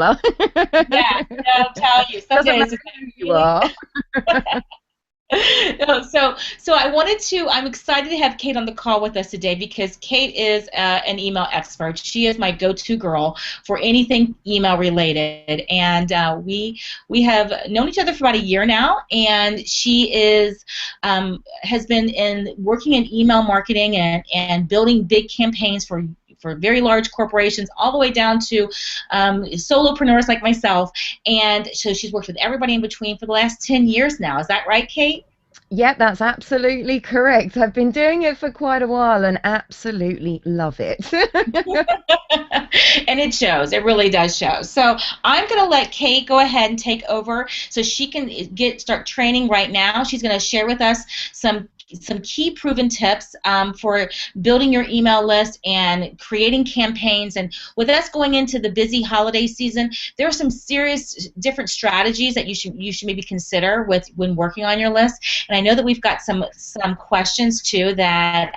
Yeah, I'll tell you. Some Doesn't days matter it's like who you really. are. No, so I'm excited to have Kate on the call with us today because Kate is an email expert. She is my go-to girl for anything email related, and we have known each other for about a year now, and she is has been in working in email marketing and building big campaigns for very large corporations all the way down to solopreneurs like myself. And so she's worked with everybody in between for the last 10 years now. Is that right, Kate? Yep, that's absolutely correct. I've been doing it for quite a while and absolutely love it. And it shows. It really does show. So I'm going to let Kate go ahead and take over so she can start training right now. She's going to share with us some key proven tips for building your email list and creating campaigns. And with us going into the busy holiday season, there are some serious different strategies that you should maybe consider with when working on your list. And I know that we've got some questions too that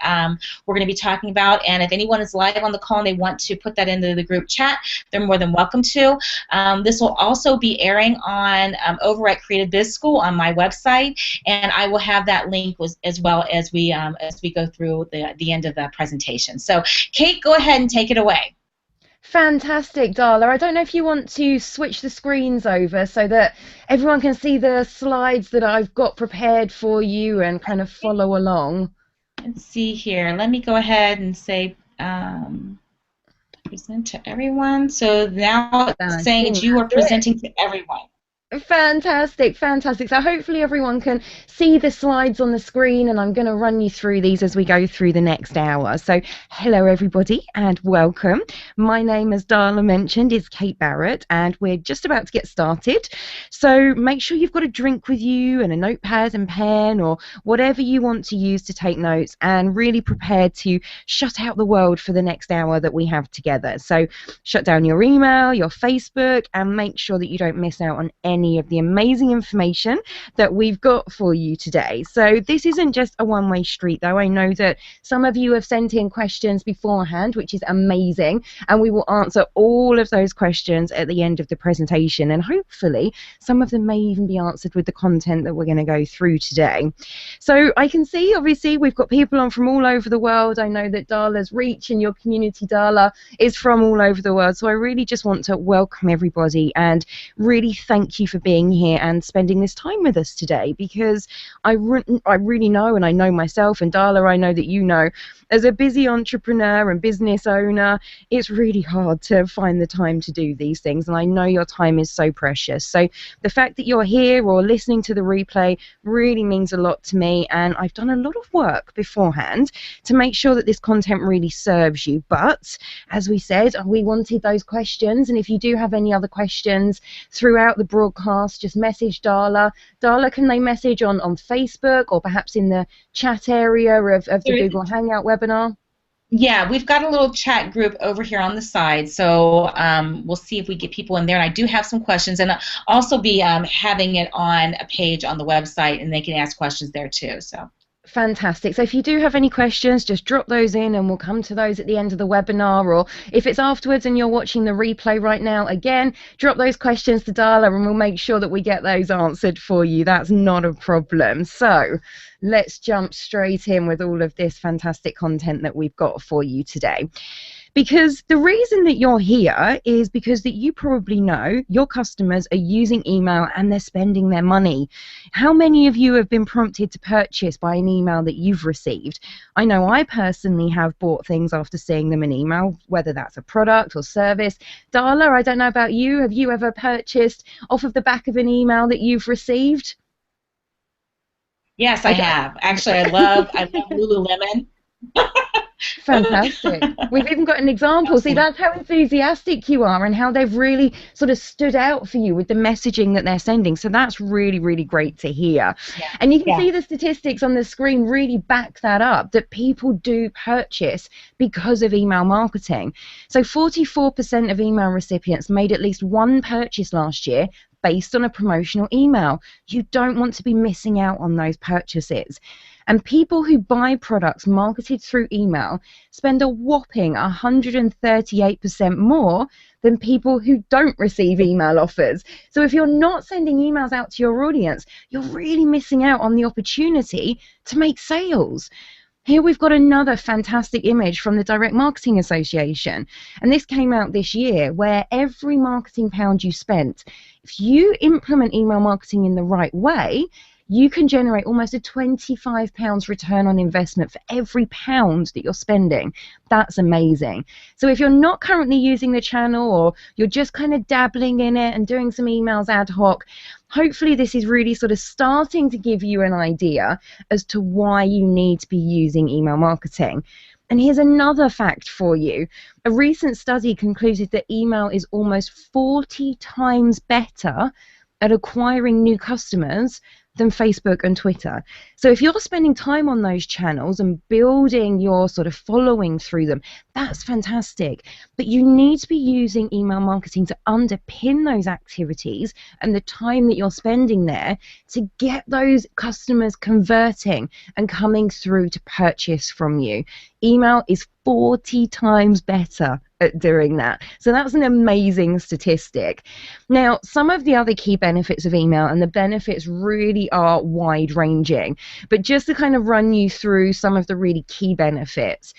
we're going to be talking about. And if anyone is live on the call and they want to put that into the group chat, they're more than welcome to. This will also be airing on over at Creative Biz School on my website, and I will have that link as well as we go through the end of the presentation. So, Kate, go ahead and take it away. Fantastic, Darla. I don't know if you want to switch the screens over so that everyone can see the slides that I've got prepared for you and kind of follow along. Let's see here. Let me go ahead and say present to everyone. So now it's I saying that think you are that's it. presenting to everyone. Fantastic, fantastic. So hopefully everyone can see the slides on the screen, and I'm going to run you through these as we go through the next hour. So hello everybody and welcome. My name, as Darla mentioned, is Kate Barrett, and we're just about to get started. So make sure you've got a drink with you and a notepad and pen or whatever you want to use to take notes, and really prepared to shut out the world for the next hour that we have together. So shut down your email, your Facebook, and make sure that you don't miss out on any of the amazing information that we've got for you today. So this isn't just a one-way street, though. I know that some of you have sent in questions beforehand, which is amazing, and we will answer all of those questions at the end of the presentation, and hopefully some of them may even be answered with the content that we're going to go through today. So I can see, obviously, we've got people on from all over the world. I know that Darla's reach in your community, Darla, is from all over the world. So I really just want to welcome everybody and really thank you for being here and spending this time with us today, because I really know, and I know myself, and Darla, I know that you know, as a busy entrepreneur and business owner, it's really hard to find the time to do these things, and I know your time is so precious. So the fact that you're here or listening to the replay really means a lot to me, and I've done a lot of work beforehand to make sure that this content really serves you. But as we said, we wanted those questions, and if you do have any other questions throughout the broadcast, just message Darla. Darla, can they message on Facebook or perhaps in the chat area of the There is, Google Hangout webinar? yeah, we've got a little chat group over here on the side, so we'll see if we get people in there. And I do have some questions, and I'll also be having it on a page on the website, and they can ask questions there too. So. Fantastic. So if you do have any questions, just drop those in and we'll come to those at the end of the webinar, or if it's afterwards and you're watching the replay right now, again, drop those questions to Darla and we'll make sure that we get those answered for you. That's not a problem. So let's jump straight in with all of this fantastic content that we've got for you today. Because the reason that you're here is because that you probably know your customers are using email and they're spending their money. How many of you have been prompted to purchase by an email that you've received? I know I personally have bought things after seeing them in email, whether that's a product or service. Darla, I don't know about you. Have you ever purchased off of the back of an email that you've received? Yes, I I, have. Actually, I love Lululemon. Fantastic. We've even got an example. See, that's how enthusiastic you are and how they've really sort of stood out for you with the messaging that they're sending. So that's really, really great to hear. Yeah, And you can yeah. see the statistics on the screen really back that up, that people do purchase because of email marketing. So 44% of email recipients made at least one purchase last year based on a promotional email. You don't want to be missing out on those purchases. And people who buy products marketed through email spend a whopping 138% more than people who don't receive email offers. So if you're not sending emails out to your audience, you're really missing out on the opportunity to make sales. Here we've got another fantastic image from the Direct Marketing Association. And this came out this year, where every marketing pound you spent, if you implement email marketing in the right way, you can generate almost a £25 return on investment for every pound that you're spending. That's amazing. So if you're not currently using the channel, or you're just kind of dabbling in it and doing some emails ad hoc, hopefully this is really sort of starting to give you an idea as to why you need to be using email marketing. And here's another fact for you. A recent study concluded that email is almost 40 times better at acquiring new customers than Facebook and Twitter. So if you're spending time on those channels and building your sort of following through them, that's fantastic. But you need to be using email marketing to underpin those activities and the time that you're spending there to get those customers converting and coming through to purchase from you. Email is 40 times better at doing that. So that's an amazing statistic. Now, some of the other key benefits of email, and the benefits really are wide ranging, but just to kind of run you through some of the really key benefits.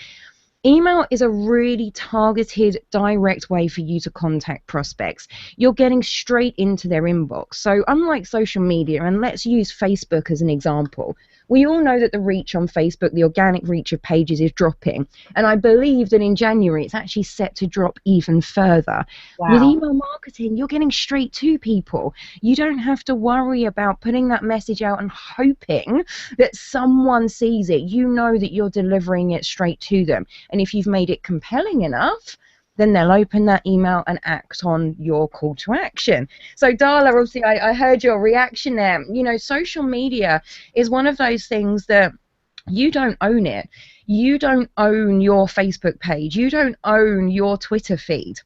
Email is a really targeted, direct way for you to contact prospects. You're getting straight into their inbox. So unlike social media, and let's use Facebook as an example, we all know that the reach on Facebook, the organic reach of pages, is dropping. And I believe that in January, it's actually set to drop even further. Wow. With email marketing, you're getting straight to people. You don't have to worry about putting that message out and hoping that someone sees it. You know that you're delivering it straight to them. And if you've made it compelling enough, then they'll open that email and act on your call to action. So Darla, obviously I heard your reaction there. You know, social media is one of those things that you don't own it. You don't own your Facebook page. You don't own your Twitter feed.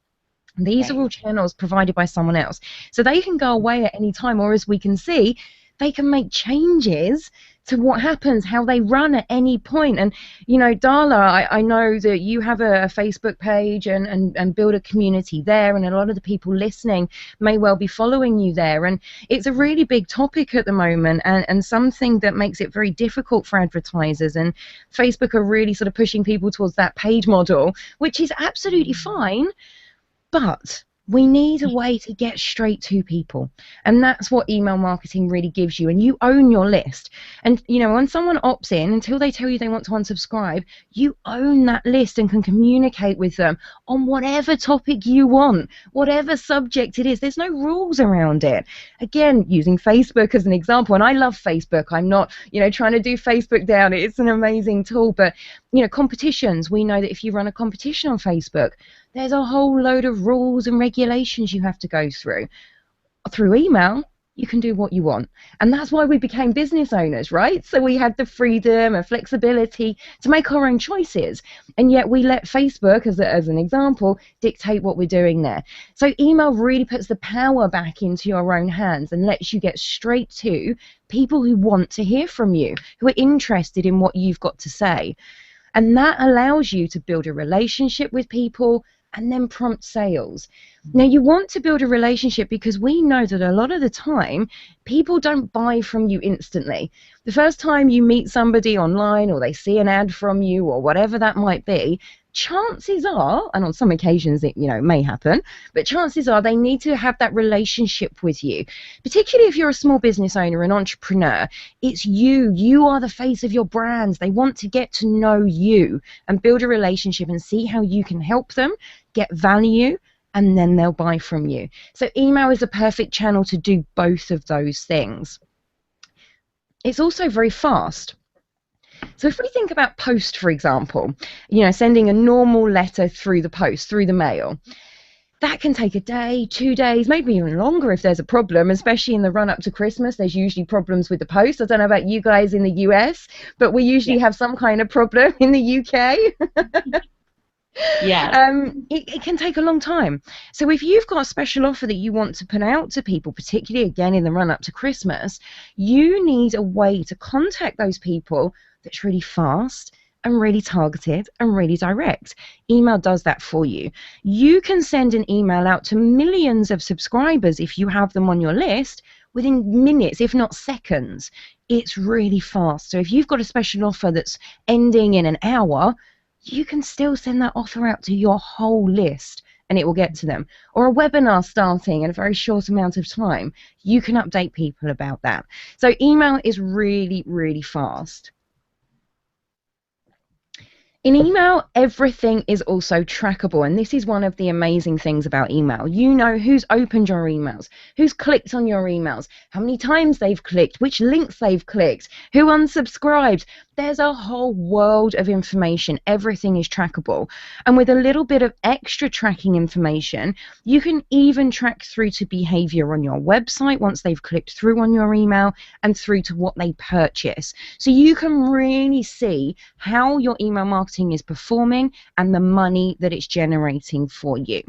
These are all channels provided by someone else. So they can go away at any time, or as we can see, they can make changes to what happens, how they run at any point. And, you know, Darla, I know that you have a Facebook page and build a community there, and a lot of the people listening may well be following you there. And it's a really big topic at the moment, and something that makes it very difficult for advertisers. And Facebook are really sort of pushing people towards that page model, which is absolutely fine, but we need a way to get straight to people, and that's what email marketing really gives you. And you own your list. And you know, when someone opts in, until they tell you they want to unsubscribe, you own that list and can communicate with them on whatever topic you want, whatever subject it is. There's no rules around it. Again, using Facebook as an example, and I love Facebook. I'm not, you know, trying to do Facebook down. It's an amazing tool, but you know, competitions, we know that if you run a competition on Facebook, there's a whole load of rules and regulations you have to go through. Through email, you can do what you want. And that's why we became business owners, right? So we had the freedom and flexibility to make our own choices. And yet we let Facebook, as an example, dictate what we're doing there. So email really puts the power back into your own hands and lets you get straight to people who want to hear from you, who are interested in what you've got to say. And that allows you to build a relationship with people and then prompt sales. Now, you want to build a relationship because we know that a lot of the time, people don't buy from you instantly. The first time you meet somebody online, or they see an ad from you, or whatever that might be, chances are, and on some occasions it, you know, may happen, but chances are they need to have that relationship with you. Particularly if you're a small business owner, an entrepreneur, it's you. You are the face of your brands. They want to get to know you and build a relationship and see how you can help them get value, and then they'll buy from you. So email is a perfect channel to do both of those things. It's also very fast. So if we think about post, for example, you know, sending a normal letter through the post, through the mail, that can take a day, 2 days, maybe even longer if there's a problem, especially in the run-up to Christmas. There's usually problems with the post. I don't know about you guys in the US, but we usually have some kind of problem in the UK. Yes. It can take a long time. So if you've got a special offer that you want to put out to people, particularly again in the run up to Christmas, you need a way to contact those people that's really fast and really targeted and really direct. Email does that for you. You can send an email out to millions of subscribers if you have them on your list within minutes, if not seconds. It's really fast. So if you've got a special offer that's ending in an hour, you can still send that offer out to your whole list and it will get to them. Or a webinar starting in a very short amount of time, you can update people about that. So email is really, really fast. In email, everything is also trackable, and this is one of the amazing things about email. You know who's opened your emails, who's clicked on your emails, how many times they've clicked, which links they've clicked, who unsubscribed. There's a whole world of information. Everything is trackable. And with a little bit of extra tracking information, you can even track through to behavior on your website once they've clicked through on your email and through to what they purchase. So you can really see how your email marketing is performing and the money that it's generating for you.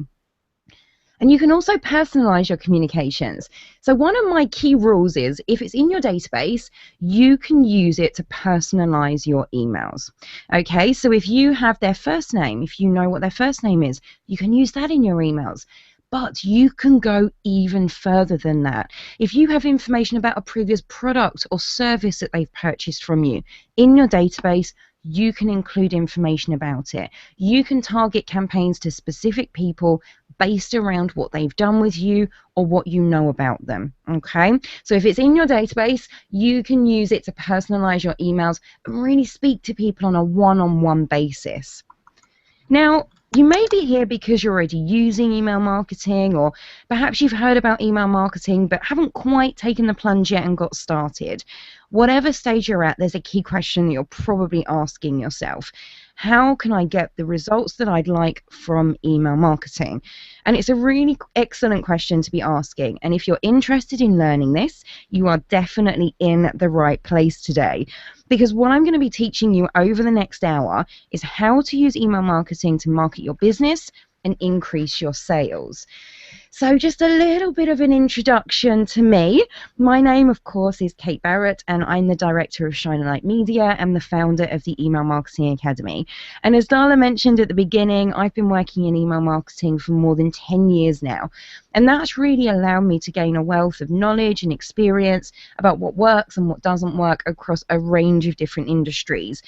And you can also personalize your communications. So one of my key rules is if it's in your database, you can use it to personalize your emails. Okay, so if you have their first name, if you know what their first name is, you can use that in your emails. But you can go even further than that. If you have information about a previous product or service that they've purchased from you in your database, you can include information about it. You can target campaigns to specific people based around what they've done with you or what you know about them. Okay, so if it's in your database, you can use it to personalize your emails and really speak to people on a one-on-one basis. Now, you may be here because you're already using email marketing, or perhaps you've heard about email marketing but haven't quite taken the plunge yet and got started. Whatever stage you're at, there's a key question that you're probably asking yourself. How can I get the results that I'd like from email marketing? And it's a really excellent question to be asking. And if you're interested in learning this, you are definitely in the right place today. Because what I'm going to be teaching you over the next hour is how to use email marketing to market your business and increase your sales. So just a little bit of an introduction to me. My name, of course, is Kate Barrett, and I'm the director of Shine a Light Media and the founder of the Email Marketing Academy. And as Darla mentioned at the beginning, I've been working in email marketing for more than 10 years now. And that's really allowed me to gain a wealth of knowledge and experience about what works and what doesn't work across a range of different industries.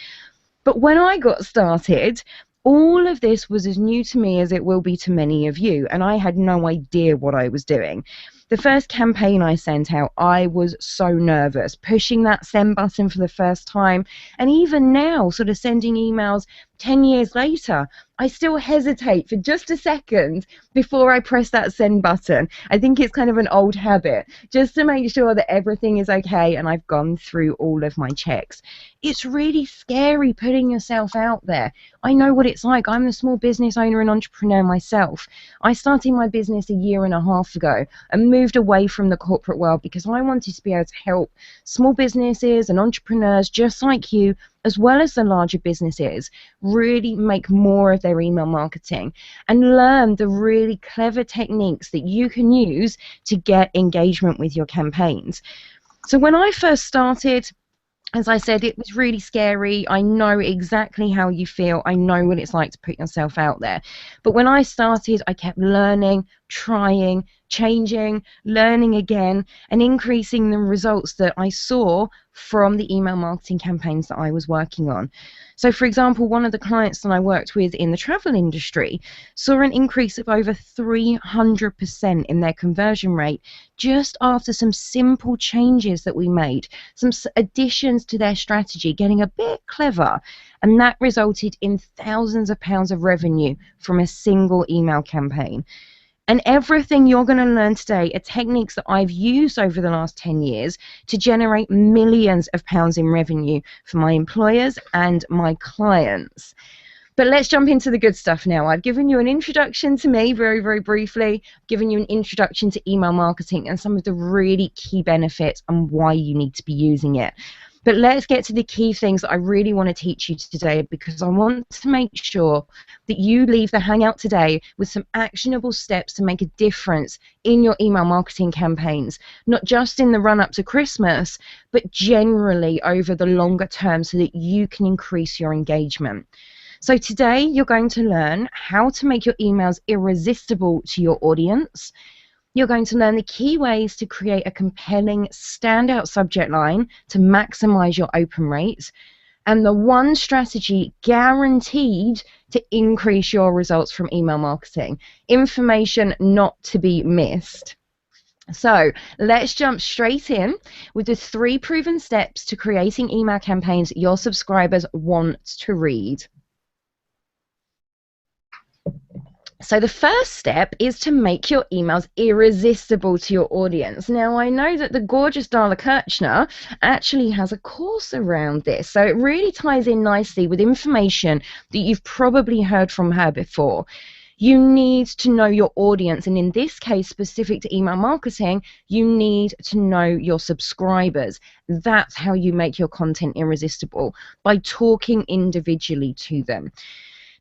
But when I got started, all of this was as new to me as it will be to many of you, and I had no idea what I was doing. The first campaign I sent out, I was so nervous, pushing that send button for the first time, and even now, sort of sending emails 10 years later, I still hesitate for just a second before I press that send button. I think it's kind of an old habit, just to make sure that everything is okay and I've gone through all of my checks. It's really scary putting yourself out there. I know what it's like. I'm a small business owner and entrepreneur myself. I started my business a year and a half ago and moved away from the corporate world because I wanted to be able to help small businesses and entrepreneurs just like you, as well as the larger businesses, really make more of their email marketing and learn the really clever techniques that you can use to get engagement with your campaigns. So when I first started, as I said, it was really scary. I know exactly how you feel. I know what it's like to put yourself out there. But when I started, I kept learning, trying, changing, learning again, and increasing the results that I saw from the email marketing campaigns that I was working on. So, for example, one of the clients that I worked with in the travel industry saw an increase of over 300% in their conversion rate just after some simple changes that we made, some additions to their strategy, getting a bit clever. And that resulted in thousands of pounds of revenue from a single email campaign. And everything you're going to learn today are techniques that I've used over the last 10 years to generate millions of pounds in revenue for my employers and my clients. But let's jump into the good stuff now. I've given you an introduction to me very, very briefly, given you an introduction to email marketing and some of the really key benefits and why you need to be using it. But let's get to the key things that I really want to teach you today, because I want to make sure that you leave the Hangout today with some actionable steps to make a difference in your email marketing campaigns, not just in the run-up to Christmas, but generally over the longer term, so that you can increase your engagement. So today you're going to learn how to make your emails irresistible to your audience. You're going to learn the key ways to create a compelling standout subject line to maximize your open rates, and the one strategy guaranteed to increase your results from email marketing. Information not to be missed. So let's jump straight in with the 3 proven steps to creating email campaigns your subscribers want to read. So the first step is to make your emails irresistible to your audience. Now, I know that the gorgeous Darla Kirchner actually has a course around this, so it really ties in nicely with information that you've probably heard from her before. You need to know your audience, and in this case, specific to email marketing, you need to know your subscribers. That's how you make your content irresistible, by talking individually to them.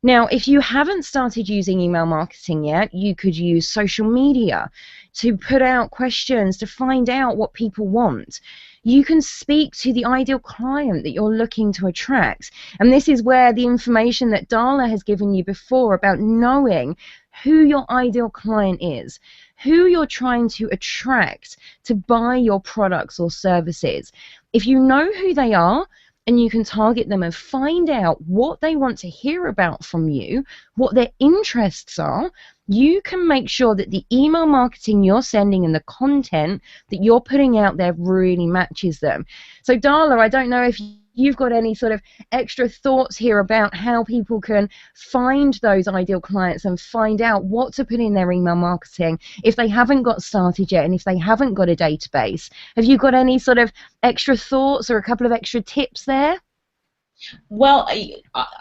Now, if you haven't started using email marketing yet, you could use social media to put out questions to find out what people want. You can speak to the ideal client that you're looking to attract. And this is where the information that Darla has given you before about knowing who your ideal client is, who you're trying to attract to buy your products or services. If you know who they are, and you can target them and find out what they want to hear about from you, what their interests are, you can make sure that the email marketing you're sending and the content that you're putting out there really matches them. So Darla, I don't know if you've got any sort of extra thoughts here about how people can find those ideal clients and find out what to put in their email marketing if they haven't got started yet and if they haven't got a database. Have you got any sort of extra thoughts or a couple of extra tips there? Well,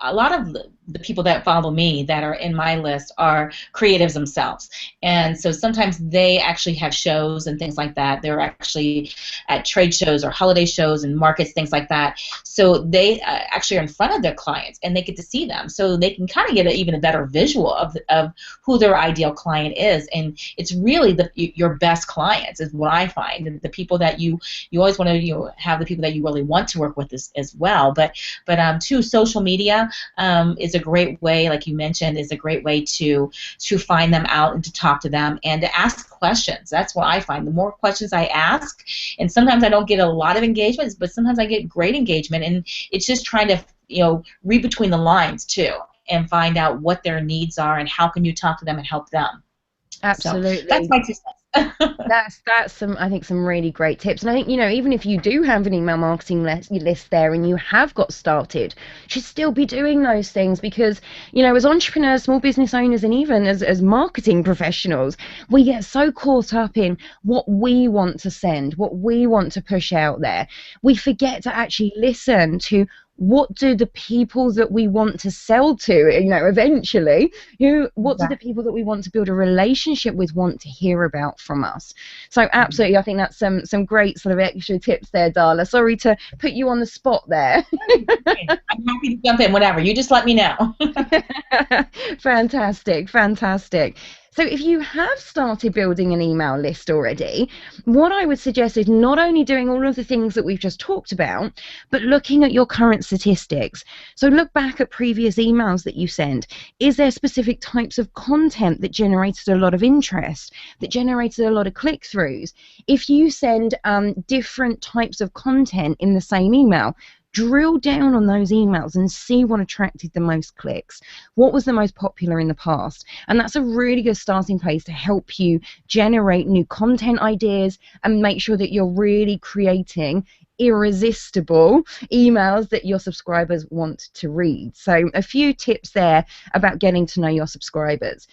a lot of the people that follow me that are in my list are creatives themselves. And so sometimes they actually have shows and things like that. They're actually at trade shows or holiday shows and markets, things like that. So they actually are in front of their clients and they get to see them. So they can kind of get even a better visual of who their ideal client is. And it's really your best clients is what I find. And the people that you always want to have the people that you really want to work with as well. But too, social media is a great way, like you mentioned, is a great way to find them out and to talk to them and to ask questions. That's what I find. The more questions I ask, and sometimes I don't get a lot of engagements, but sometimes I get great engagement, and it's just trying to read between the lines too and find out what their needs are and how can you talk to them and help them. Absolutely. So that's my 2 cents. That's some, I think, some really great tips. And I think, even if you do have an email marketing list there and you have got started, you should still be doing those things, because as entrepreneurs, small business owners, and even as marketing professionals, we get so caught up in what we want to send, what we want to push out there. We forget to actually listen to what do the people that we want to sell to, eventually, what do the people that we want to build a relationship with want to hear about from us? So absolutely, I think that's some great sort of extra tips there, Darla. Sorry to put you on the spot there. I'm happy to jump in, whatever. You just let me know. Fantastic, fantastic. So if you have started building an email list already, what I would suggest is not only doing all of the things that we've just talked about, but looking at your current statistics. So look back at previous emails that you send. Is there specific types of content that generated a lot of interest, that generated a lot of click-throughs? If you send different types of content in the same email, drill down on those emails and see what attracted the most clicks. What was the most popular in the past? And that's a really good starting place to help you generate new content ideas and make sure that you're really creating irresistible emails that your subscribers want to read. So a few tips there about getting to know your subscribers.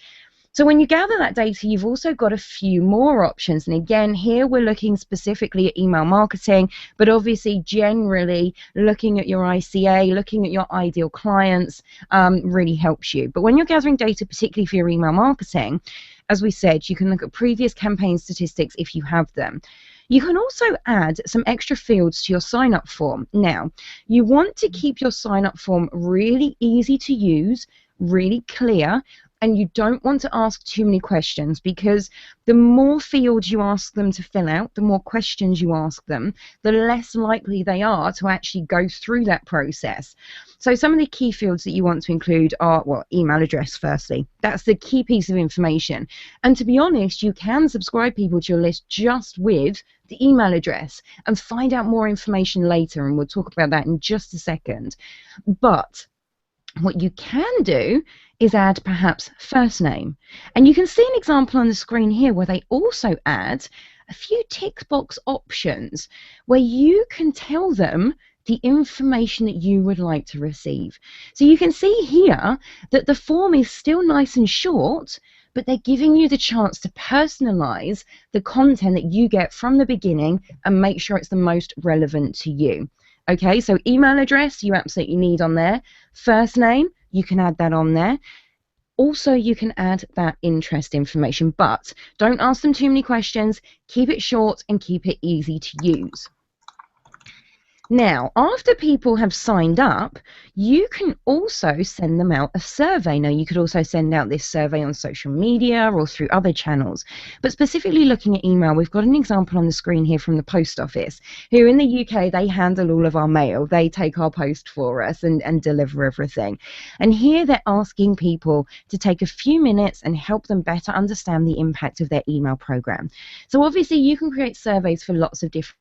So when you gather that data, you've also got a few more options. And again, here we're looking specifically at email marketing, but obviously generally looking at your ICA, looking at your ideal clients really helps you. But when you're gathering data, particularly for your email marketing, as we said, you can look at previous campaign statistics if you have them. You can also add some extra fields to your sign up form. Now, you want to keep your sign up form really easy to use, really clear, and you don't want to ask too many questions, because the more fields you ask them to fill out, the more questions you ask them, the less likely they are to actually go through that process. So some of the key fields that you want to include are, well, email address firstly. That's the key piece of information. And to be honest, you can subscribe people to your list just with the email address and find out more information later, and we'll talk about that in just a second. But what you can do is add perhaps first name. And you can see an example on the screen here where they also add a few tick box options where you can tell them the information that you would like to receive. So you can see here that the form is still nice and short, but they're giving you the chance to personalize the content that you get from the beginning and make sure it's the most relevant to you. Okay, so email address you absolutely need on there. First name, you can add that on there. Also, you can add that interest information, but don't ask them too many questions. Keep it short and keep it easy to use. Now, after people have signed up, you can also send them out a survey. Now, you could also send out this survey on social media or through other channels. But specifically looking at email, we've got an example on the screen here from the post office, who in the UK, they handle all of our mail. They take our post for us and deliver everything. And here they're asking people to take a few minutes and help them better understand the impact of their email program. So obviously, you can create surveys for lots of different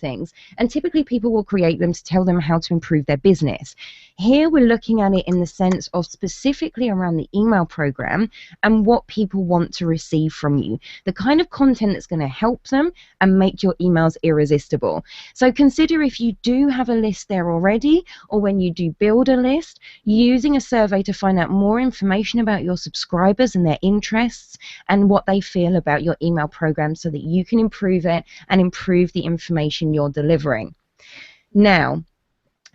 things, and typically people will create them to tell them how to improve their business. Here we're looking at it in the sense of specifically around the email program and what people want to receive from you, the kind of content that's going to help them and make your emails irresistible. So consider, if you do have a list there already, or when you do build a list, using a survey to find out more information about your subscribers and their interests and what they feel about your email program, so that you can improve it and improve the information you're delivering. Now,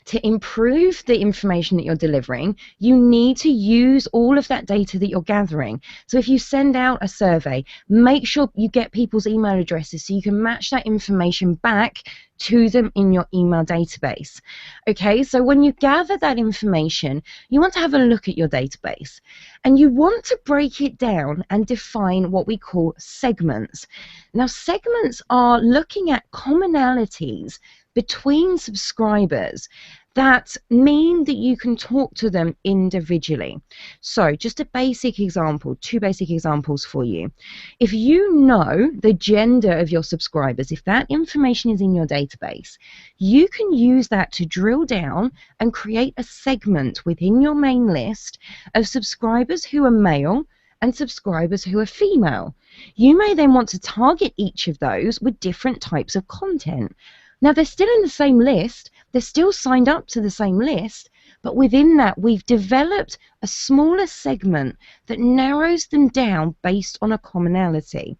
to improve the information that you're delivering, you need to use all of that data that you're gathering. So if you send out a survey, make sure you get people's email addresses so you can match that information back to them in your email database. Okay, so when you gather that information, you want to have a look at your database, and you want to break it down and define what we call segments. Now, segments are looking at commonalities between subscribers that mean that you can talk to them individually. So just a basic example, two basic examples for you. If you know the gender of your subscribers, if that information is in your database, you can use that to drill down and create a segment within your main list of subscribers who are male and subscribers who are female. You may then want to target each of those with different types of content. Now, they're still in the same list, they're still signed up to the same list, but within that, we've developed a smaller segment that narrows them down based on a commonality.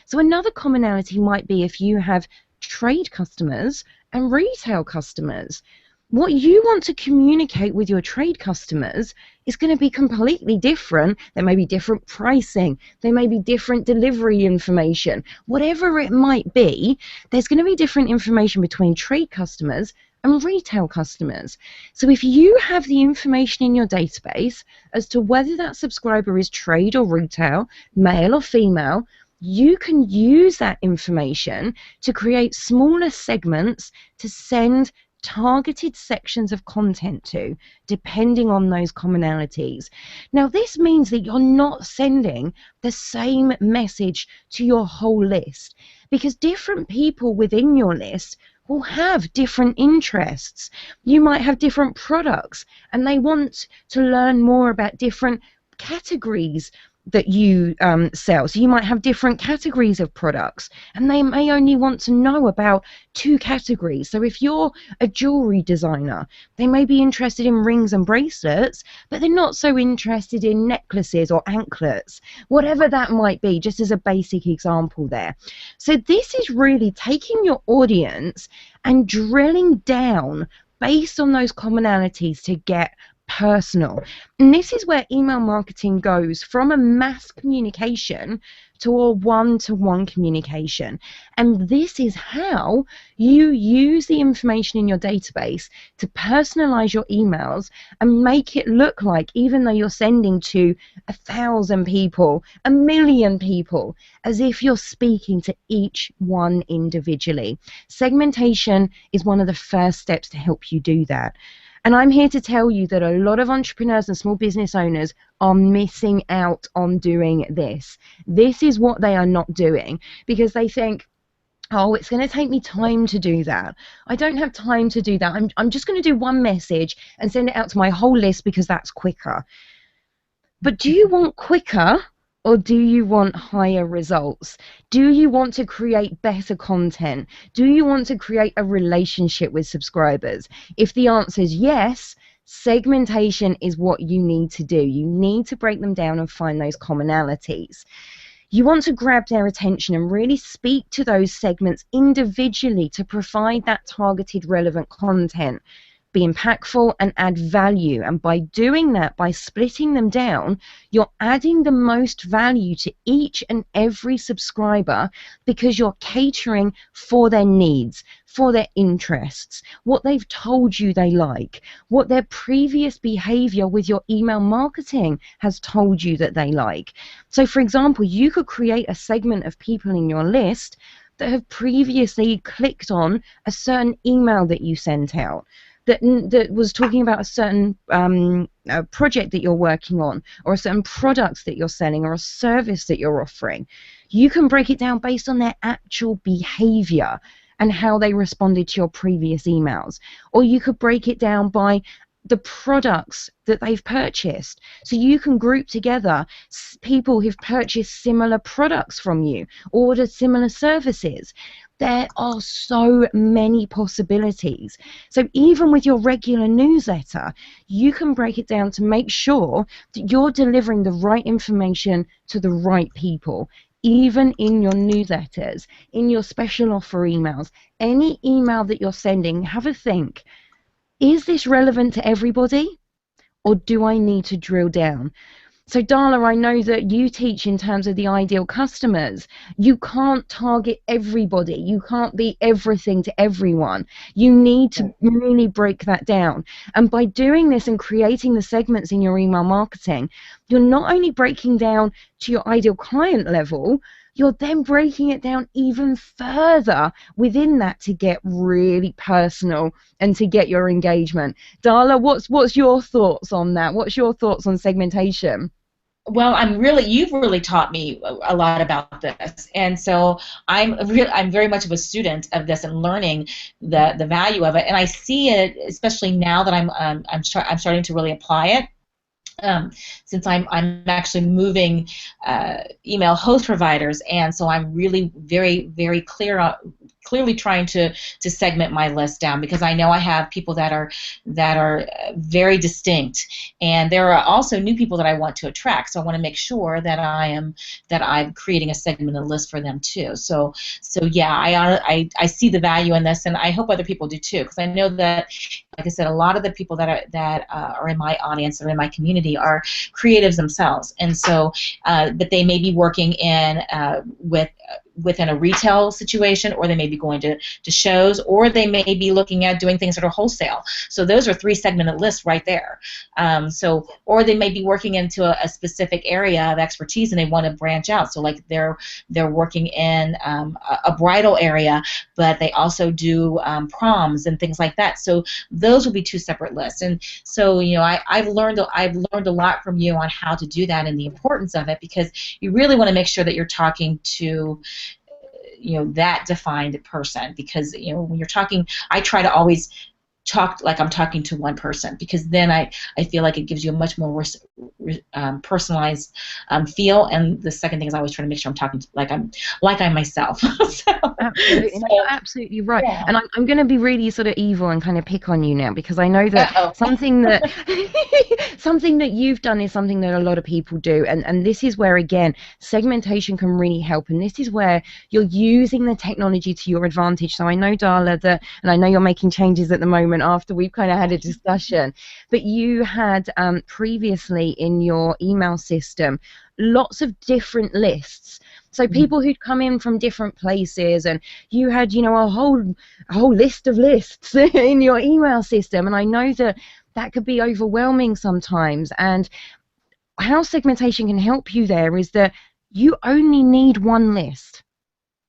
So another commonality might be if you have trade customers and retail customers. What you want to communicate with your trade customers is going to be completely different. There may be different pricing, there may be different delivery information, whatever it might be, there's going to be different information between trade customers and retail customers. So if you have the information in your database as to whether that subscriber is trade or retail, male or female, you can use that information to create smaller segments to send targeted sections of content to, depending on those commonalities. Now, this means that you're not sending the same message to your whole list, because different people within your list will have different interests. You might have different products and they want to learn more about different categories that you sell. So you might have different categories of products and they may only want to know about two categories. So if you're a jewelry designer, they may be interested in rings and bracelets, but they're not so interested in necklaces or anklets, whatever that might be, just as a basic example there. So this is really taking your audience and drilling down based on those commonalities to get personal. And this is where email marketing goes from a mass communication to a one-to-one communication. And this is how you use the information in your database to personalize your emails and make it look like, even though you're sending to 1,000 people, 1,000,000 people, as if you're speaking to each one individually. Segmentation is one of the first steps to help you do that. And I'm here to tell you that a lot of entrepreneurs and small business owners are missing out on doing this. This is what they are not doing, because they think, oh, it's going to take me time to do that. I don't have time to do that. I'm just going to do one message and send it out to my whole list because that's quicker. But do you want quicker, or do you want higher results? Do you want to create better content? Do you want to create a relationship with subscribers? If the answer is yes, segmentation is what you need to do. You need to break them down and find those commonalities. You want to grab their attention and really speak to those segments individually to provide that targeted, relevant content. Be impactful and add value. And by doing that, by splitting them down, you're adding the most value to each and every subscriber, because you're catering for their needs, for their interests, what they've told you they like, what their previous behavior with your email marketing has told you that they like. So, for example, you could create a segment of people in your list that have previously clicked on a certain email that you sent out, that was talking about a certain project that you're working on, or a certain product that you're selling, or a service that you're offering. You can break it down based on their actual behavior and how they responded to your previous emails. Or you could break it down by the products that they've purchased. So you can group together people who've purchased similar products from you, ordered similar services. There are so many possibilities. So even with your regular newsletter, you can break it down to make sure that you're delivering the right information to the right people. Even in your newsletters, in your special offer emails, any email that you're sending, have a think. Is this relevant to everybody, or do I need to drill down? So, Darla, I know that you teach in terms of the ideal customers. You can't target everybody. You can't be everything to everyone. You need to really break that down. And by doing this and creating the segments in your email marketing, you're not only breaking down to your ideal client level, you're then breaking it down even further within that to get really personal and to get your engagement. Darla, what's your thoughts on that? What's your thoughts on segmentation? Well, you've really taught me a lot about this, and so I'm very much of a student of this and learning the value of it, and I see it, especially now that I'm starting to really apply it. Since I'm actually moving email host providers, and so I'm really very clearly trying to segment my list down, because I know I have people that are very distinct, and there are also new people that I want to attract. So I want to make sure that I'm creating a segmented list for them too. So yeah, I see the value in this, and I hope other people do too, because I know that, like I said, a lot of the people that are in my audience or in my community are creatives themselves, and so but they may be working in within a retail situation, or they may be going to shows, or they may be looking at doing things that are wholesale. So those are 3 segmented lists right there. Or they may be working into a specific area of expertise and they want to branch out. So like they're working in a bridal area, but they also do proms and things like that. So those will be 2 separate lists. And so I've learned a lot from you on how to do that and the importance of it, because you really want to make sure that you're talking to that defined person, because when you're talking, I try to always talk like I'm talking to one person, because then I feel like it gives you a much more personalized feel. And the second thing is I always try to make sure I'm talking like I'm myself. Absolutely, no, you're absolutely right. Yeah. And I'm going to be really sort of evil and kind of pick on you now, because I know that something that something that you've done is something that a lot of people do, and this is where again segmentation can really help, and this is where you're using the technology to your advantage. So I know, Darla, and I know you're making changes at the moment after we've kind of had a discussion, but you had previously in your email system lots of different lists. So people who'd come in from different places, and you had, you know, a whole list of lists in your email system. And I know that that could be overwhelming sometimes. And how segmentation can help you there is that you only need one list.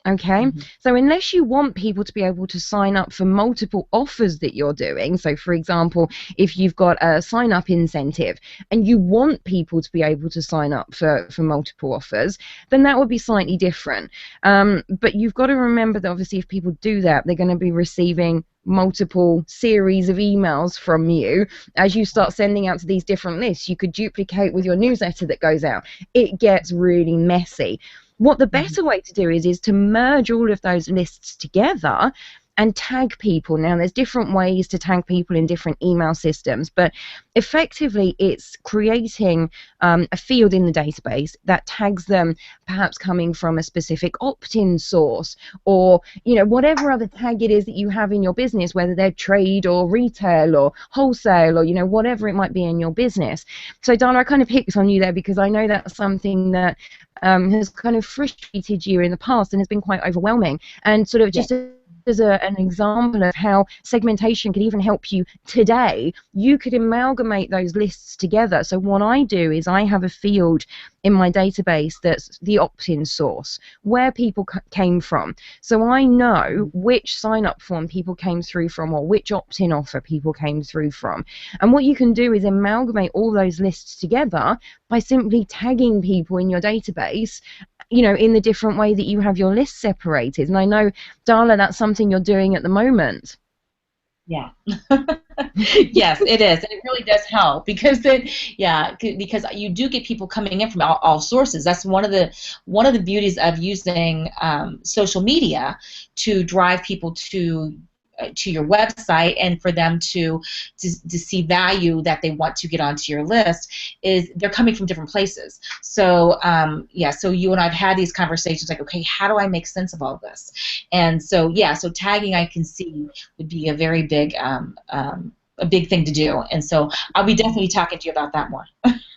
Okay, so unless you want people to be able to sign up for multiple offers that you're doing, so for example, if you've got a sign up incentive and you want people to be able to sign up for multiple offers, then that would be slightly different. But you've got to remember that obviously if people do that, they're going to be receiving multiple series of emails from you as you start sending out to these different lists. You could duplicate with your newsletter that goes out. It gets really messy. What the better way to do is to merge all of those lists together and tag people. Now, there's different ways to tag people in different email systems, but effectively it's creating a field in the database that tags them, perhaps coming from a specific opt-in source, or, you know, whatever other tag it is that you have in your business, whether they're trade or retail or wholesale or, you know, whatever it might be in your business. So Darla, I kind of picked on you there because I know that's something that has kind of frustrated you in the past and has been quite overwhelming. And sort of just as an example of how segmentation could even help you today, you could amalgamate those lists together. So what I do is I have a field in my database that's the opt-in source, where people came from. So I know which sign-up form people came through from, or which opt-in offer people came through from. And what you can do is amalgamate all those lists together by simply tagging people in your database, you know, in the different way that you have your lists separated. And I know, Darla, that's something you're doing at the moment. Yeah. Yes, it is, and it really does help because then, yeah, because you do get people coming in from all sources. That's one of the beauties of using social media to drive people to your website and for them to see value that they want to get onto your list, is they're coming from different places. So yeah, so you and I've had these conversations like, okay, how do I make sense of all this? And so yeah, so tagging I can see would be a very big a big thing to do, and so I'll be definitely talking to you about that more.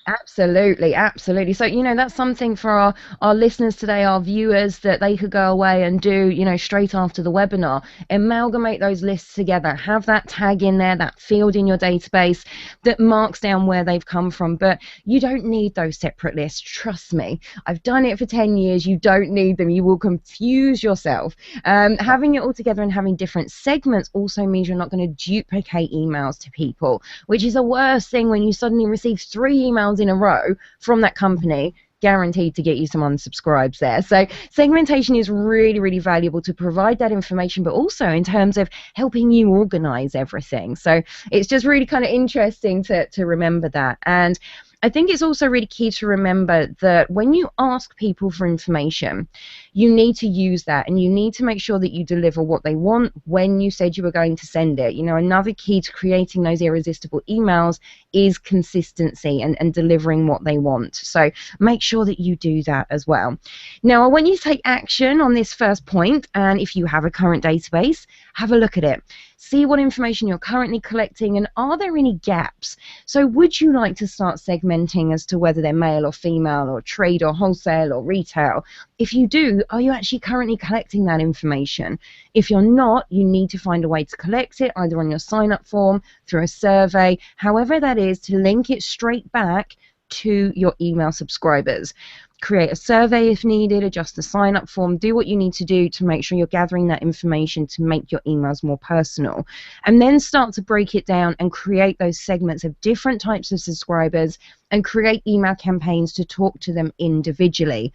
Absolutely, absolutely. So, you know, that's something for our listeners today, our viewers, that they could go away and do, you know, straight after the webinar. Amalgamate those lists together. Have that tag in there, that field in your database that marks down where they've come from. But you don't need those separate lists. Trust me. I've done it for 10 years. You don't need them. You will confuse yourself. Having it all together and having different segments also means you're not going to duplicate emails to people, which is the worst thing when you suddenly receive 3 emails in a row from that company, guaranteed to get you some unsubscribes there. So segmentation is really, really valuable to provide that information, but also in terms of helping you organize everything. So it's just really kind of interesting to remember that. And I think it's also really key to remember that when you ask people for information, you need to use that, and you need to make sure that you deliver what they want when you said you were going to send it. You know, another key to creating those irresistible emails is consistency and delivering what they want. So make sure that you do that as well. Now, I want you to take action on this first point, and if you have a current database, have a look at it. See what information you're currently collecting, and are there any gaps? So would you like to start segmenting as to whether they're male or female, or trade or wholesale or retail? If you do, are you actually currently collecting that information? If you're not, you need to find a way to collect it, either on your sign-up form, through a survey, however that is, to link it straight back to your email subscribers. Create a survey if needed, adjust the sign-up form, do what you need to do to make sure you're gathering that information to make your emails more personal. And then start to break it down and create those segments of different types of subscribers and create email campaigns to talk to them individually.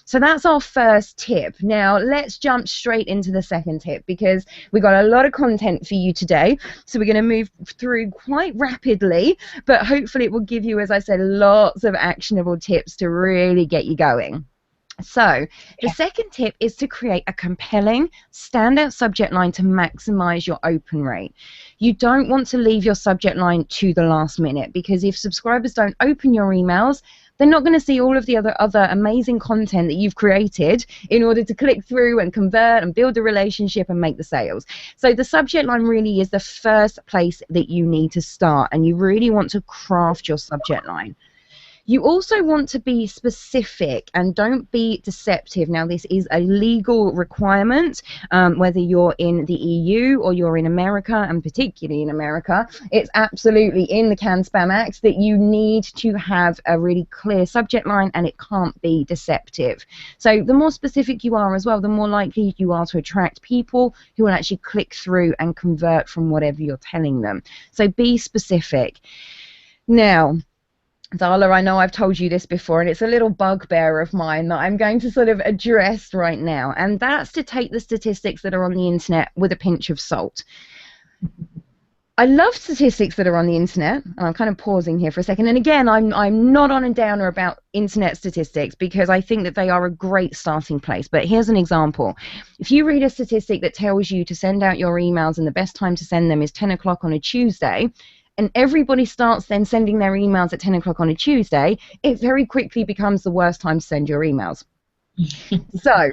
So that's our first tip. Now let's jump straight into the second tip, because we've got a lot of content for you today. So we're going to move through quite rapidly, but hopefully it will give you, as I said, lots of actionable tips to really get you going. So the second tip is to create a compelling standout subject line to maximize your open rate. You don't want to leave your subject line to the last minute, because if subscribers don't open your emails, they're not going to see all of the other amazing content that you've created in order to click through and convert and build a relationship and make the sales. So the subject line really is the first place that you need to start, and you really want to craft your subject line. You also want to be specific and don't be deceptive. Now, this is a legal requirement, whether you're in the EU or you're in America, and particularly in America, it's absolutely in the Can Spam Act that you need to have a really clear subject line and it can't be deceptive. So the more specific you are as well, the more likely you are to attract people who will actually click through and convert from whatever you're telling them. So be specific. Now, Darla, I know I've told you this before, and it's a little bugbear of mine that I'm going to sort of address right now, and that's to take the statistics that are on the internet with a pinch of salt. I love statistics that are on the internet, and I'm kind of pausing here for a second, and again, I'm not on a downer about internet statistics because I think that they are a great starting place, but here's an example. If you read a statistic that tells you to send out your emails and the best time to send them is 10 o'clock on a Tuesday, and everybody starts then sending their emails at 10 o'clock on a Tuesday, it very quickly becomes the worst time to send your emails. So,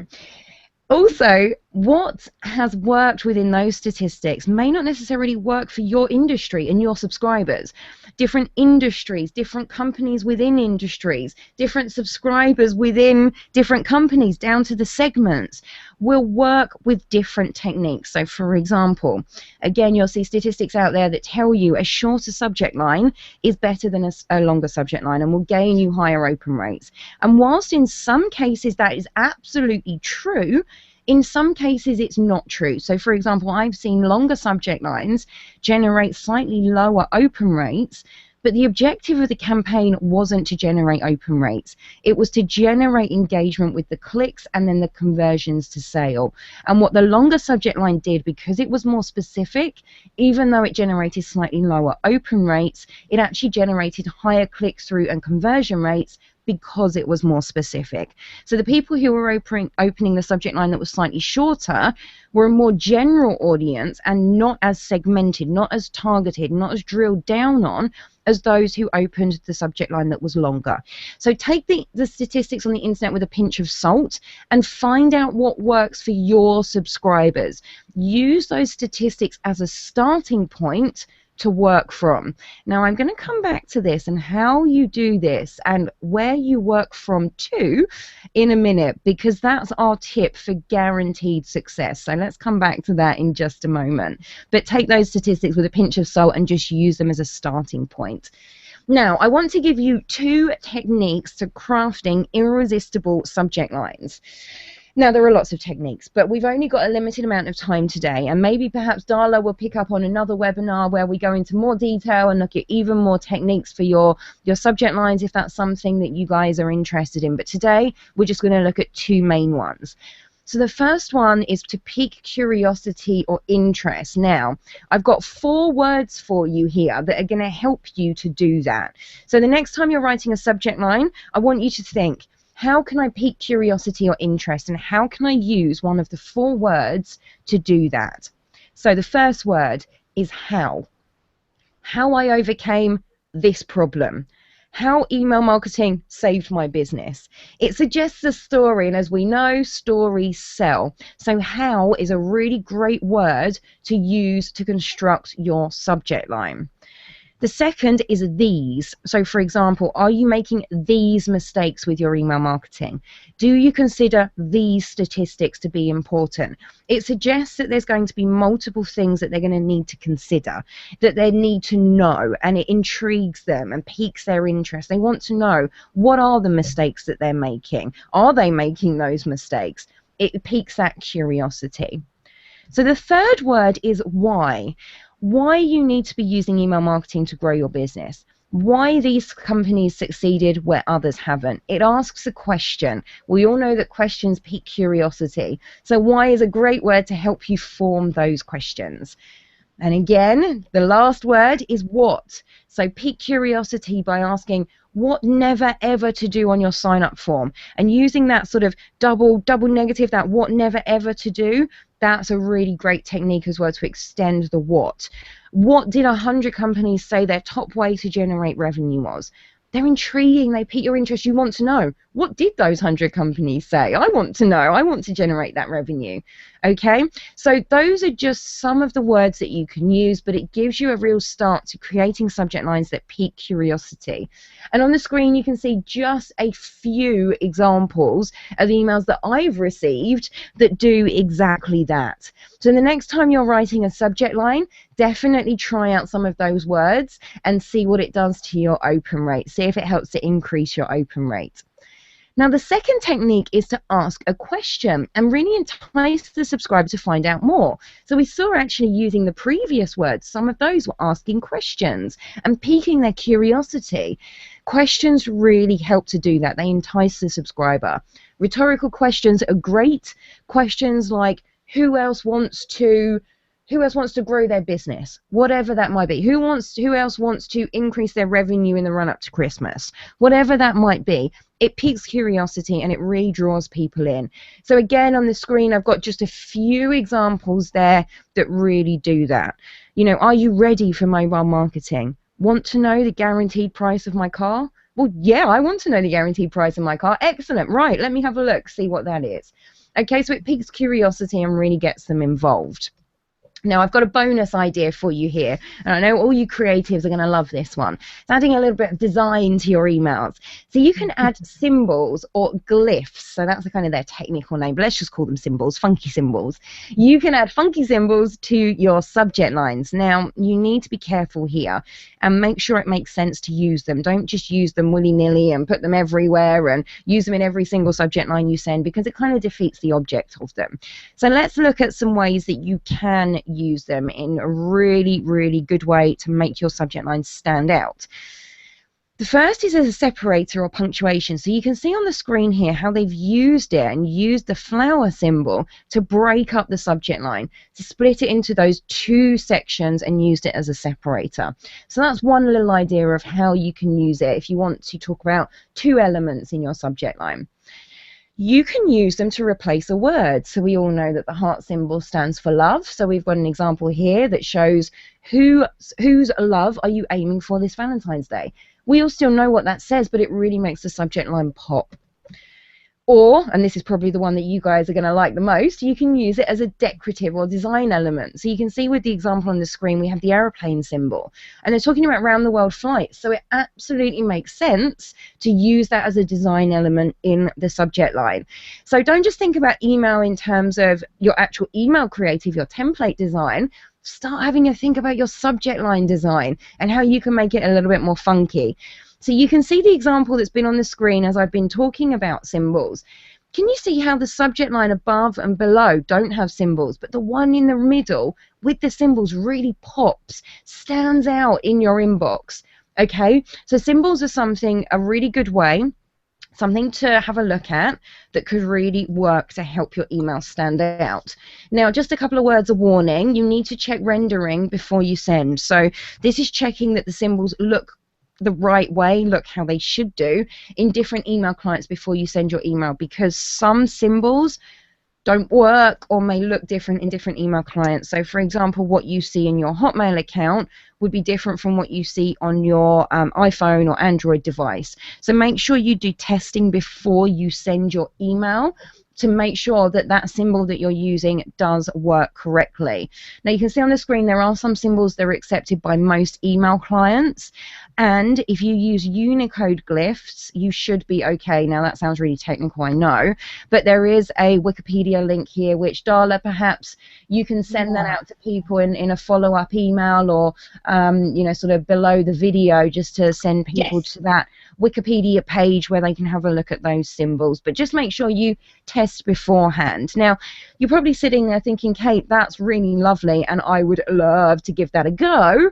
also, what has worked within those statistics may not necessarily work for your industry and your subscribers. Different industries, different companies within industries, different subscribers within different companies, down to the segments, will work with different techniques. So, for example, again, you'll see statistics out there that tell you a shorter subject line is better than a longer subject line and will gain you higher open rates. And whilst in some cases that is absolutely true, in some cases, it's not true. So, for example, I've seen longer subject lines generate slightly lower open rates, but the objective of the campaign wasn't to generate open rates. It was to generate engagement with the clicks and then the conversions to sale. And what the longer subject line did, because it was more specific, even though it generated slightly lower open rates, it actually generated higher click-through and conversion rates because it was more specific. So the people who were opening the subject line that was slightly shorter were a more general audience and not as segmented, not as targeted, not as drilled down on as those who opened the subject line that was longer. So take the statistics on the internet with a pinch of salt and find out what works for your subscribers. Use those statistics as a starting point to work from. Now, I'm going to come back to this and how you do this and where you work from to in a minute, because that's our tip for guaranteed success. So let's come back to that in just a moment. But take those statistics with a pinch of salt and just use them as a starting point. Now, I want to give you 2 techniques to crafting irresistible subject lines. Now, there are lots of techniques, but we've only got a limited amount of time today, and maybe perhaps Darla will pick up on another webinar where we go into more detail and look at even more techniques for your subject lines if that's something that you guys are interested in. But today, we're just going to look at 2 main ones. So the first one is to pique curiosity or interest. Now, I've got 4 words for you here that are going to help you to do that. So the next time you're writing a subject line, I want you to think, how can I pique curiosity or interest, and how can I use one of the 4 words to do that? So the first word is how. How I overcame this problem. How email marketing saved my business. It suggests a story, and as we know, stories sell. So how is a really great word to use to construct your subject line. The second is these. So, for example, are you making these mistakes with your email marketing? Do you consider these statistics to be important? It suggests that there's going to be multiple things that they're going to need to consider, that they need to know, and it intrigues them and piques their interest. They want to know, what are the mistakes that they're making? Are they making those mistakes? It piques that curiosity. So the third word is why. Why you need to be using email marketing to grow your business. Why these companies succeeded where others haven't. It asks a question. We all know that questions pique curiosity. So why is a great word to help you form those questions. And again, the last word is what. So pique curiosity by asking what never ever to do on your sign up form, and using that sort of double negative, that what never ever to do. That's a really great technique as well to extend the what. What did 100 companies say their top way to generate revenue was? They're intriguing, they pique your interest, you want to know. What did those 100 companies say? I want to know. I want to generate that revenue. Okay, so those are just some of the words that you can use, but it gives you a real start to creating subject lines that pique curiosity. And on the screen, you can see just a few examples of emails that I've received that do exactly that. So the next time you're writing a subject line, definitely try out some of those words and see what it does to your open rate. See if it helps to increase your open rate. Now, the second technique is to ask a question and really entice the subscriber to find out more. So we saw actually using the previous words, some of those were asking questions and piquing their curiosity. Questions really help to do that. They entice the subscriber. Rhetorical questions are great. Questions like, who else wants to grow their business, whatever that might be. Who else wants to increase their revenue in the run up to Christmas, whatever that might be. It piques curiosity and it really draws people in. So again, on the screen, I've got just a few examples there that really do that. You know, are you ready for mobile marketing? Want to know the guaranteed price of my car? Well, yeah, I want to know the guaranteed price of my car. Excellent. Right, let me have a look, see what that is. Okay, so it piques curiosity and really gets them involved. Now, I've got a bonus idea for you here, and I know all you creatives are going to love this one. It's adding a little bit of design to your emails. So you can add symbols or glyphs, so that's kind of their technical name, but let's just call them symbols, funky symbols. You can add funky symbols to your subject lines. Now, you need to be careful here and make sure it makes sense to use them. Don't just use them willy-nilly and put them everywhere and use them in every single subject line you send, because it kind of defeats the object of them. So let's look at some ways that you can use them in a really, really good way to make your subject line stand out. The first is as a separator or punctuation. So you can see on the screen here how they've used it and used the flower symbol to break up the subject line, to split it into those two sections and used it as a separator. So that's one little idea of how you can use it if you want to talk about two elements in your subject line. You can use them to replace a word. So we all know that the heart symbol stands for love. So we've got an example here that shows whose love are you aiming for this Valentine's Day? We all still know what that says, but it really makes the subject line pop. Or, and this is probably the one that you guys are going to like the most, you can use it as a decorative or design element. So you can see with the example on the screen, we have the aeroplane symbol. And they're talking about round the world flights. So it absolutely makes sense to use that as a design element in the subject line. So don't just think about email in terms of your actual email creative, your template design. Start having a think about your subject line design and how you can make it a little bit more funky. So you can see the example that's been on the screen as I've been talking about symbols. Can you see how the subject line above and below don't have symbols, but the one in the middle with the symbols really pops, stands out in your inbox? Okay, so symbols are a really good way, something to have a look at that could really work to help your email stand out. Now, just a couple of words of warning. You need to check rendering before you send. So this is checking that the symbols look the right way, look how they should do in different email clients before you send your email, because some symbols don't work or may look different in different email clients. So for example, what you see in your Hotmail account would be different from what you see on your iPhone or Android device. So make sure you do testing before you send your email to make sure that that symbol that you're using does work correctly. Now you can see on the screen there are some symbols that are accepted by most email clients, and if you use Unicode glyphs you should be okay. Now that sounds really technical, I know, but there is a Wikipedia link here which, Darla, perhaps you can send that out to people in a follow-up email, or you know, sort of below the video, just to send people to that Wikipedia page where they can have a look at those symbols. But just make sure you test beforehand. Now, you're probably sitting there thinking, Kate, that's really lovely and I would love to give that a go.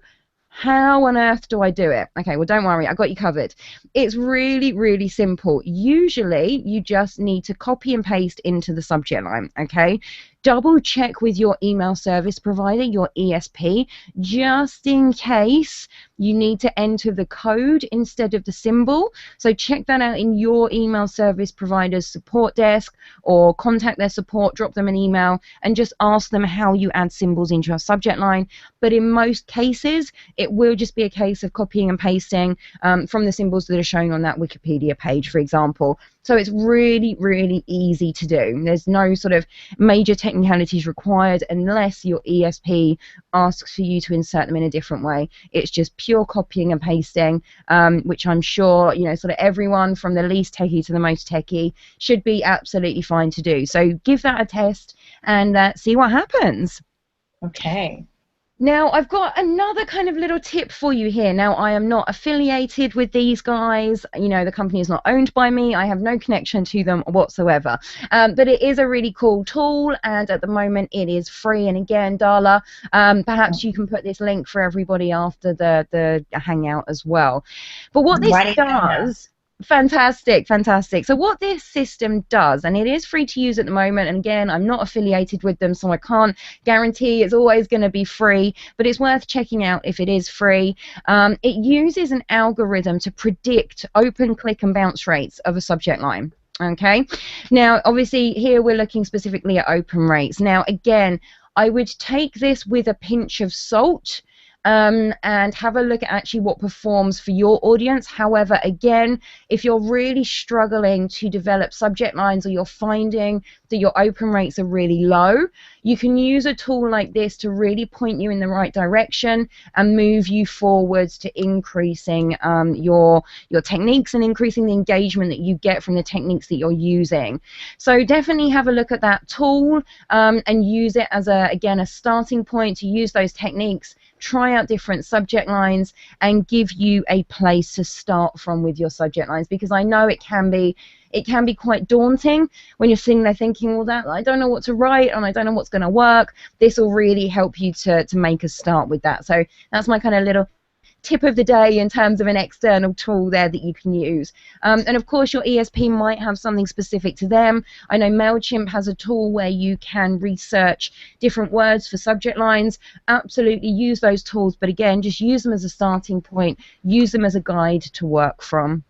How on earth do I do it? Okay, well, don't worry, I got you covered. It's really, really simple. Usually, you just need to copy and paste into the subject line, okay? Double check with your email service provider, your ESP, just in case you need to enter the code instead of the symbol. So check that out in your email service provider's support desk, or contact their support, drop them an email, and just ask them how you add symbols into your subject line. But in most cases, it will just be a case of copying and pasting from the symbols that are shown on that Wikipedia page, for example. So it's really, really easy to do. There's no sort of major technicalities required unless your ESP asks for you to insert them in a different way. It's just pure copying and pasting, which I'm sure, you know, sort of everyone from the least techie to the most techie should be absolutely fine to do. So give that a test and see what happens. Okay. Now, I've got another kind of little tip for you here. Now, I am not affiliated with these guys. You know, the company is not owned by me. I have no connection to them whatsoever. But it is a really cool tool, and at the moment it is free. And again, Darla, perhaps you can put this link for everybody after the hangout as well. But what this does... Fantastic, fantastic. So what this system does, and it is free to use at the moment, and again, I'm not affiliated with them, so I can't guarantee it's always going to be free, but it's worth checking out if it is free. It uses an algorithm to predict open, click, and bounce rates of a subject line. Okay, now obviously here we're looking specifically at open rates. Now again, I would take this with a pinch of salt. And have a look at actually what performs for your audience. However, again, if you're really struggling to develop subject lines, or you're finding that your open rates are really low, you can use a tool like this to really point you in the right direction and move you forwards to increasing your techniques and increasing the engagement that you get from the techniques that you're using. So definitely have a look at that tool and use it as again a starting point to use those techniques, try out different subject lines, and give you a place to start from with your subject lines, because I know it can be quite daunting when you're sitting there thinking, well, that I don't know what to write and I don't know what's going to work. This will really help you to make a start with that. So that's my kind of little tip of the day in terms of an external tool there that you can use. And of course your ESP might have something specific to them. I know MailChimp has a tool where you can research different words for subject lines. Absolutely use those tools, but again, just use them as a starting point, use them as a guide to work from.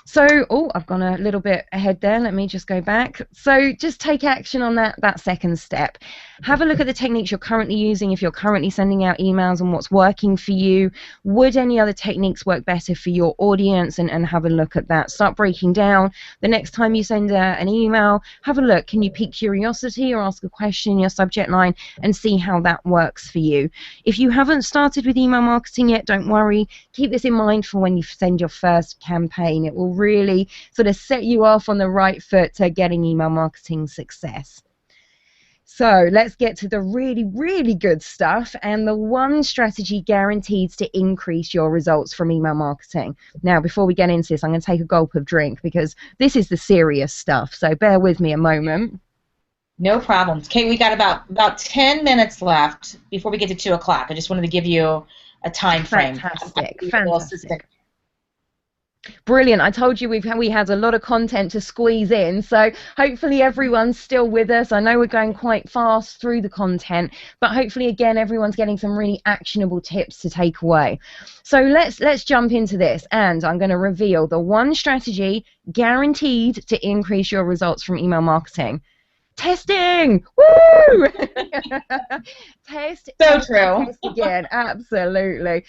So, oh, I've gone a little bit ahead there. Let me just go back. So just take action on that second step. Have a look at the techniques you're currently using, if you're currently sending out emails, and what's working for you. Would any other techniques work better for your audience? And have a look at that. Start breaking down. The next time you send an email, have a look. Can you pique curiosity or ask a question in your subject line and see how that works for you? If you haven't started with email marketing yet, don't worry. Keep this in mind for when you send your first campaign. It will really sort of set you off on the right foot to getting email marketing success. So let's get to the really, really good stuff, and the one strategy guaranteed to increase your results from email marketing. Now, before we get into this, I'm going to take a gulp of drink because this is the serious stuff, so bear with me a moment. No problems. Kate, we got about 10 minutes left before we get to 2 o'clock. I just wanted to give you a time frame. Fantastic, fantastic. Brilliant. I told you we had a lot of content to squeeze in, so hopefully everyone's still with us. I know we're going quite fast through the content, but hopefully again everyone's getting some really actionable tips to take away. So let's jump into this, and I'm going to reveal the one strategy guaranteed to increase your results from email marketing. Testing! Woo! Test. So true. Test again. Absolutely.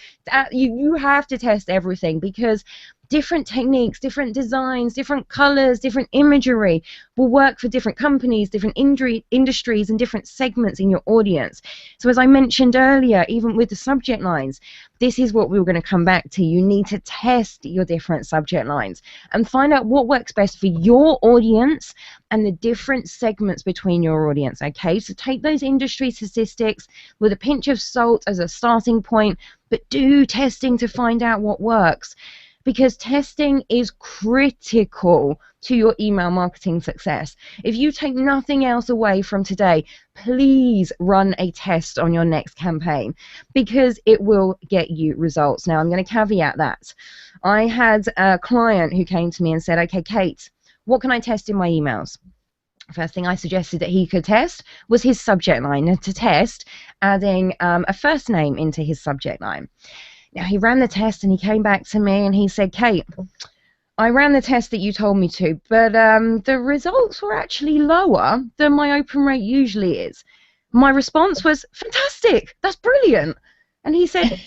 You have to test everything, because different techniques, different designs, different colors, different imagery will work for different companies, different industries, and different segments in your audience. So as I mentioned earlier, even with the subject lines, this is what we were going to come back to. You need to test your different subject lines and find out what works best for your audience and the different segments between your audience. Okay, so take those industry statistics with a pinch of salt as a starting point, but do testing to find out what works, because testing is critical to your email marketing success. If you take nothing else away from today, please run a test on your next campaign, because it will get you results. Now, I'm going to caveat that. I had a client who came to me and said, okay, Kate, what can I test in my emails? First thing I suggested that he could test was his subject line, and to test adding a first name into his subject line. Now, he ran the test and he came back to me and he said, Kate, I ran the test that you told me to, but the results were actually lower than my open rate usually is. My response was, fantastic, that's brilliant. And he said,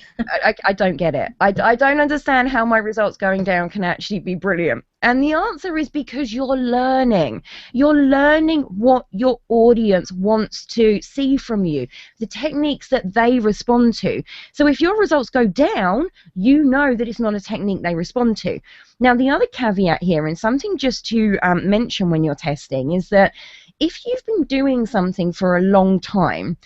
I don't get it. I don't understand how my results going down can actually be brilliant. And the answer is because you're learning. You're learning what your audience wants to see from you, the techniques that they respond to. So if your results go down, you know that it's not a technique they respond to. Now, the other caveat here, and something just to mention when you're testing, is that if you've been doing something for a long time,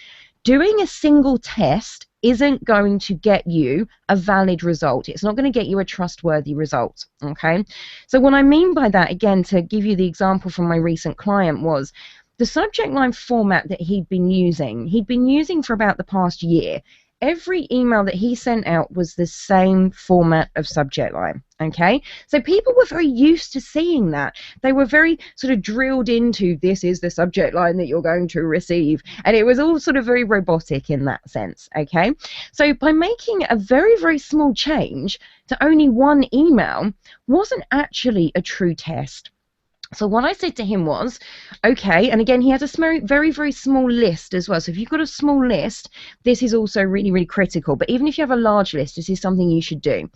doing a single test isn't going to get you a valid result. It's not going to get you a trustworthy result, okay? So what I mean by that, again, to give you the example from my recent client, was the subject line format that he'd been using for about the past year. Every email that he sent out was the same format of subject line, okay? So people were very used to seeing that. They were very sort of drilled into, this is the subject line that you're going to receive. And it was all sort of very robotic in that sense, okay? So by making a very, very small change to only one email wasn't actually a true test. So what I said to him was, okay, and again, he has a very, very small list as well. So if you've got a small list, this is also really, really critical. But even if you have a large list, this is something you should do.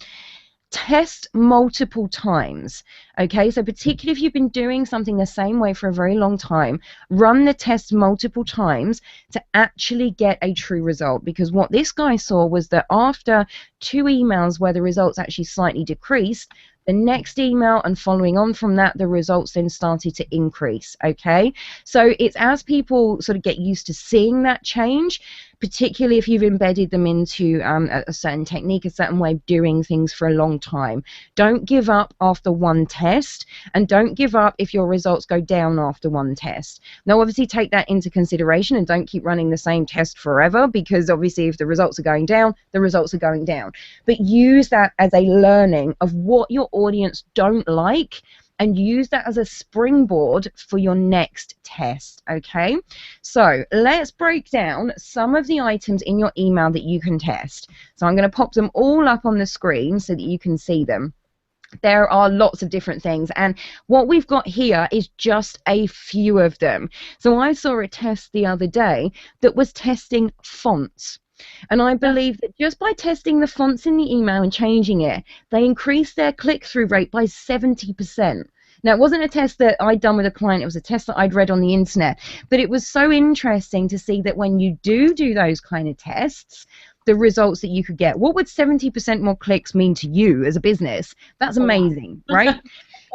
Test multiple times, okay? So particularly if you've been doing something the same way for a very long time, run the test multiple times to actually get a true result. Because what this guy saw was that after 2 emails where the results actually slightly decreased, the next email and following on from that, the results then started to increase, okay? So it's as people sort of get used to seeing that change, particularly if you've embedded them into a certain technique, a certain way of doing things for a long time. Don't give up after one test, and don't give up if your results go down after one test. Now, obviously, take that into consideration and don't keep running the same test forever, because obviously if the results are going down, the results are going down. But use that as a learning of what your audience don't like, and use that as a springboard for your next test, okay? So let's break down some of the items in your email that you can test. So I'm going to pop them all up on the screen so that you can see them. There are lots of different things, and what we've got here is just a few of them. So I saw a test the other day that was testing fonts. And I believe that just by testing the fonts in the email and changing it, they increased their click-through rate by 70%. Now, it wasn't a test that I'd done with a client. It was a test that I'd read on the internet. But it was so interesting to see that when you do those kind of tests, the results that you could get. What would 70% more clicks mean to you as a business? That's amazing, right?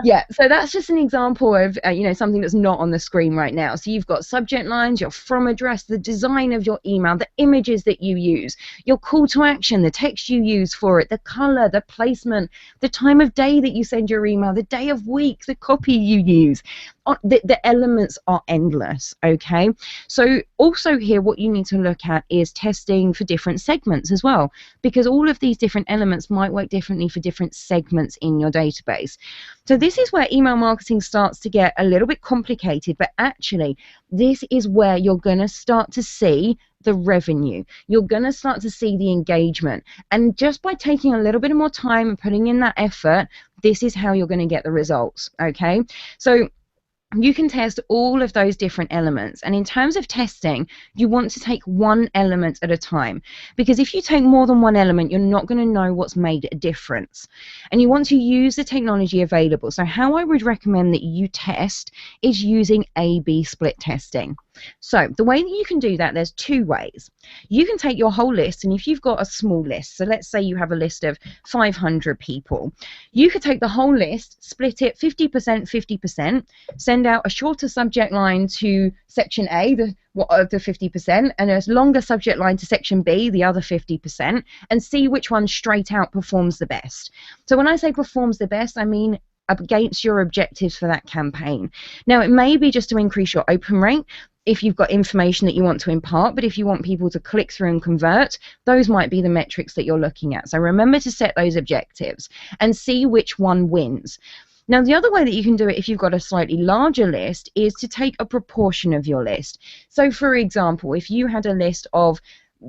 Yeah, so that's just an example of something that's not on the screen right now. So you've got subject lines, your from address, the design of your email, the images that you use, your call to action, the text you use for it, the color, the placement, the time of day that you send your email, the day of week, the copy you use. The elements are endless, okay? So also here, what you need to look at is testing for different segments as well, because all of these different elements might work differently for different segments in your database. So this is where email marketing starts to get a little bit complicated, but actually this is where you're going to start to see the revenue. You're going to start to see the engagement. And just by taking a little bit more time and putting in that effort, this is how you're going to get the results, okay? So you can test all of those different elements. And in terms of testing, you want to take one element at a time, because if you take more than one element, you're not going to know what's made a difference. And you want to use the technology available. So how I would recommend that you test is using A/B split testing. So the way that you can do that, there's 2 ways. You can take your whole list, and if you've got a small list, so let's say you have a list of 500 people, you could take the whole list, split it 50%, 50%, send out a shorter subject line to section A, the 50%, and a longer subject line to section B, the other 50%, and see which one straight out performs the best. So when I say performs the best, I mean against your objectives for that campaign. Now, it may be just to increase your open rate if you've got information that you want to impart, but if you want people to click through and convert, those might be the metrics that you're looking at. So remember to set those objectives and see which one wins. Now, the other way that you can do it if you've got a slightly larger list is to take a proportion of your list. So, for example, if you had a list of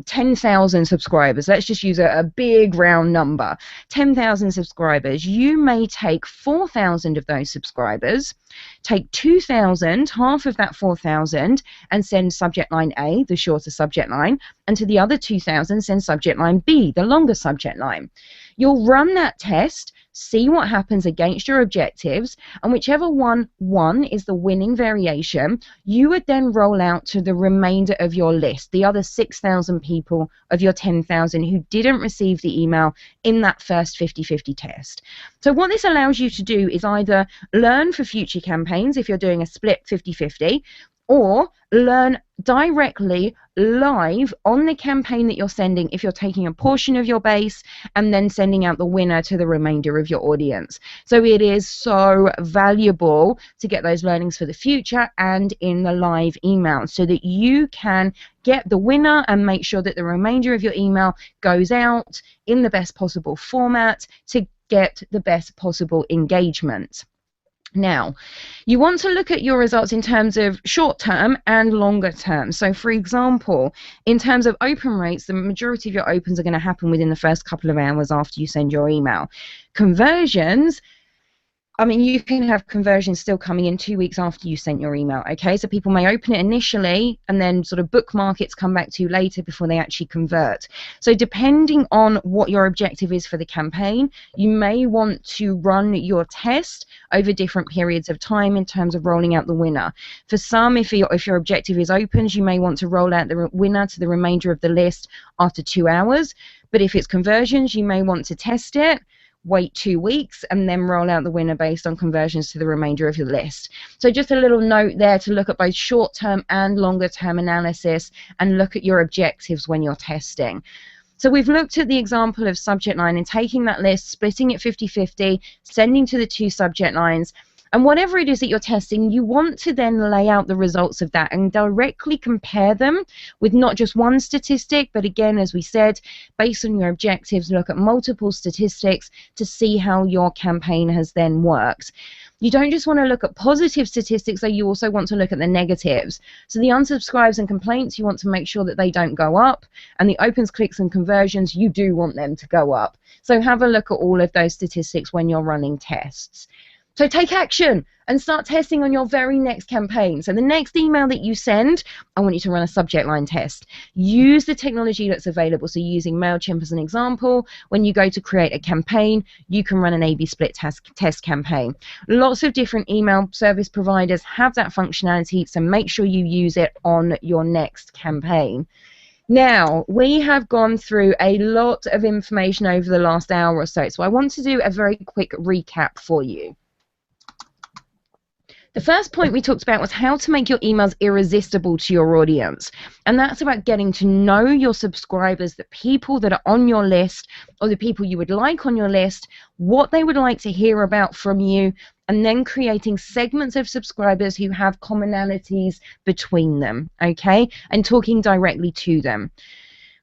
10,000 subscribers, let's just use a big round number, 10,000 subscribers, you may take 4,000 of those subscribers, take 2,000, half of that 4,000, and send subject line A, the shorter subject line, and to the other 2,000 send subject line B, the longer subject line. You'll run that test, see what happens against your objectives, and whichever one won is the winning variation, you would then roll out to the remainder of your list, the other 6,000 people of your 10,000 who didn't receive the email in that first 50-50 test. So what this allows you to do is either learn for future campaigns if you're doing a split 50-50, or learn directly live on the campaign that you're sending if you're taking a portion of your base and then sending out the winner to the remainder of your audience. So it is so valuable to get those learnings for the future and in the live email so that you can get the winner and make sure that the remainder of your email goes out in the best possible format to get the best possible engagement. Now, you want to look at your results in terms of short term and longer term. So, for example, in terms of open rates, the majority of your opens are going to happen within the first couple of hours after you send your email. Conversions, I mean, you can have conversions still coming in 2 weeks after you sent your email, okay? So people may open it initially and then sort of bookmark it to come back to you later before they actually convert. So depending on what your objective is for the campaign, you may want to run your test over different periods of time in terms of rolling out the winner. For some, if your objective is opens, you may want to roll out the winner to the remainder of the list after 2 hours. But if it's conversions, you may want to test it, wait 2 weeks, and then roll out the winner based on conversions to the remainder of your list. So just a little note there to look at both short-term and longer-term analysis and look at your objectives when you're testing. So we've looked at the example of subject line and taking that list, splitting it 50-50, sending to the 2 subject lines, and whatever it is that you're testing, you want to then lay out the results of that and directly compare them with not just one statistic, but again, as we said, based on your objectives, look at multiple statistics to see how your campaign has then worked. You don't just want to look at positive statistics, though you also want to look at the negatives. So the unsubscribes and complaints, you want to make sure that they don't go up, and the opens, clicks, and conversions, you do want them to go up. So have a look at all of those statistics when you're running tests. So take action and start testing on your very next campaign. So the next email that you send, I want you to run a subject line test. Use the technology that's available. So using MailChimp as an example, when you go to create a campaign, you can run an A/B split test campaign. Lots of different email service providers have that functionality, so make sure you use it on your next campaign. Now, we have gone through a lot of information over the last hour or so I want to do a very quick recap for you. The first point we talked about was how to make your emails irresistible to your audience. And that's about getting to know your subscribers, the people that are on your list, or the people you would like on your list, what they would like to hear about from you, and then creating segments of subscribers who have commonalities between them, okay? And talking directly to them.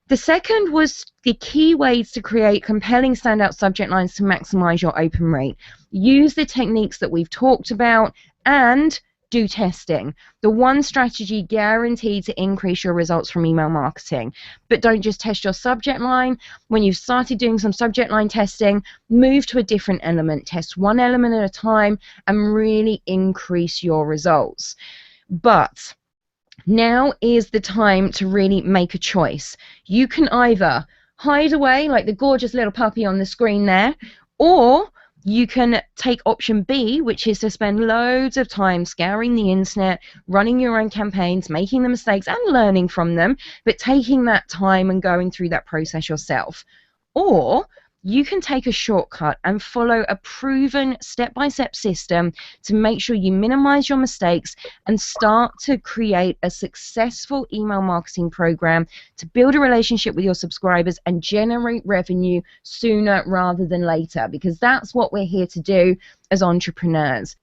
The second was the key ways to create compelling standout subject lines to maximize your open rate. Use the techniques that we've talked about and do testing. The one strategy guaranteed to increase your results from email marketing. But don't just test your subject line. When you've started doing some subject line testing, move to a different element. Test one element at a time and really increase your results. But now is the time to really make a choice. You can either hide away like the gorgeous little puppy on the screen there, or you can take option B, which is to spend loads of time scouring the internet, running your own campaigns, making the mistakes and learning from them, but taking that time and going through that process yourself. Or you can take a shortcut and follow a proven step-by-step system to make sure you minimize your mistakes and start to create a successful email marketing program to build a relationship with your subscribers and generate revenue sooner rather than later, because that's what we're here to do as entrepreneurs.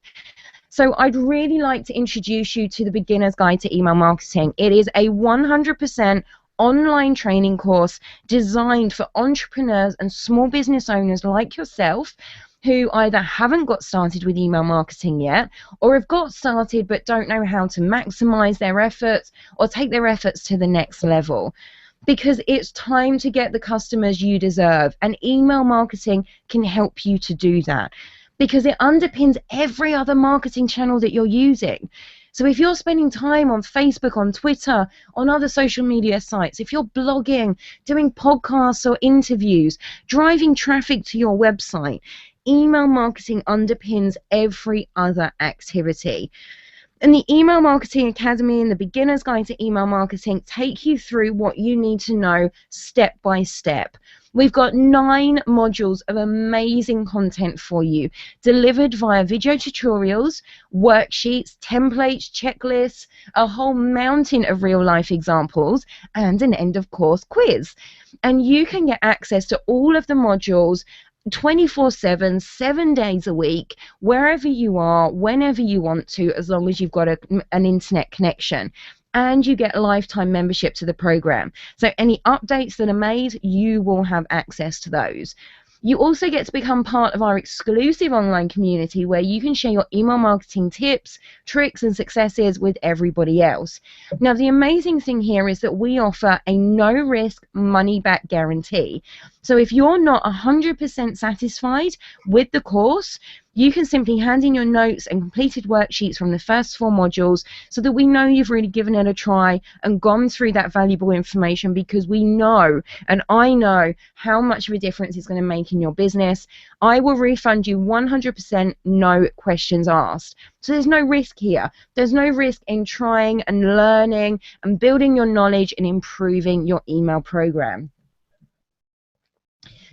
So I'd really like to introduce you to the Beginner's Guide to Email Marketing. It is a 100% online training course designed for entrepreneurs and small business owners like yourself who either haven't got started with email marketing yet or have got started but don't know how to maximize their efforts or take their efforts to the next level. because it's time to get the customers you deserve. And email marketing can help you to do that because it underpins every other marketing channel that you're using. So if you're spending time on Facebook, on Twitter, on other social media sites, if you're blogging, doing podcasts or interviews, driving traffic to your website, email marketing underpins every other activity. And the Email Marketing Academy and the Beginner's Guide to Email Marketing take you through what you need to know step by step. We've got 9 modules of amazing content for you, delivered via video tutorials, worksheets, templates, checklists, a whole mountain of real-life examples, and an end-of-course quiz. And you can get access to all of the modules 24/7, 7 days a week, wherever you are, whenever you want to, as long as you've got an internet connection. And you get a lifetime membership to the program. So any updates that are made, you will have access to those. You also get to become part of our exclusive online community where you can share your email marketing tips, tricks, and successes with everybody else. Now, the amazing thing here is that we offer a no-risk money-back guarantee. So if you're not 100% satisfied with the course, you can simply hand in your notes and completed worksheets from the first 4 modules so that we know you've really given it a try and gone through that valuable information, because we know, and I know, how much of a difference it's going to make in your business. I will refund you 100%, no questions asked. So there's no risk here. There's no risk in trying and learning and building your knowledge and improving your email program.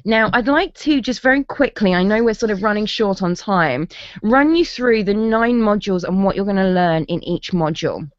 Now, I'd like to just very quickly, I know we're sort of running short on time, run you through the 9 modules and what you're going to learn in each module.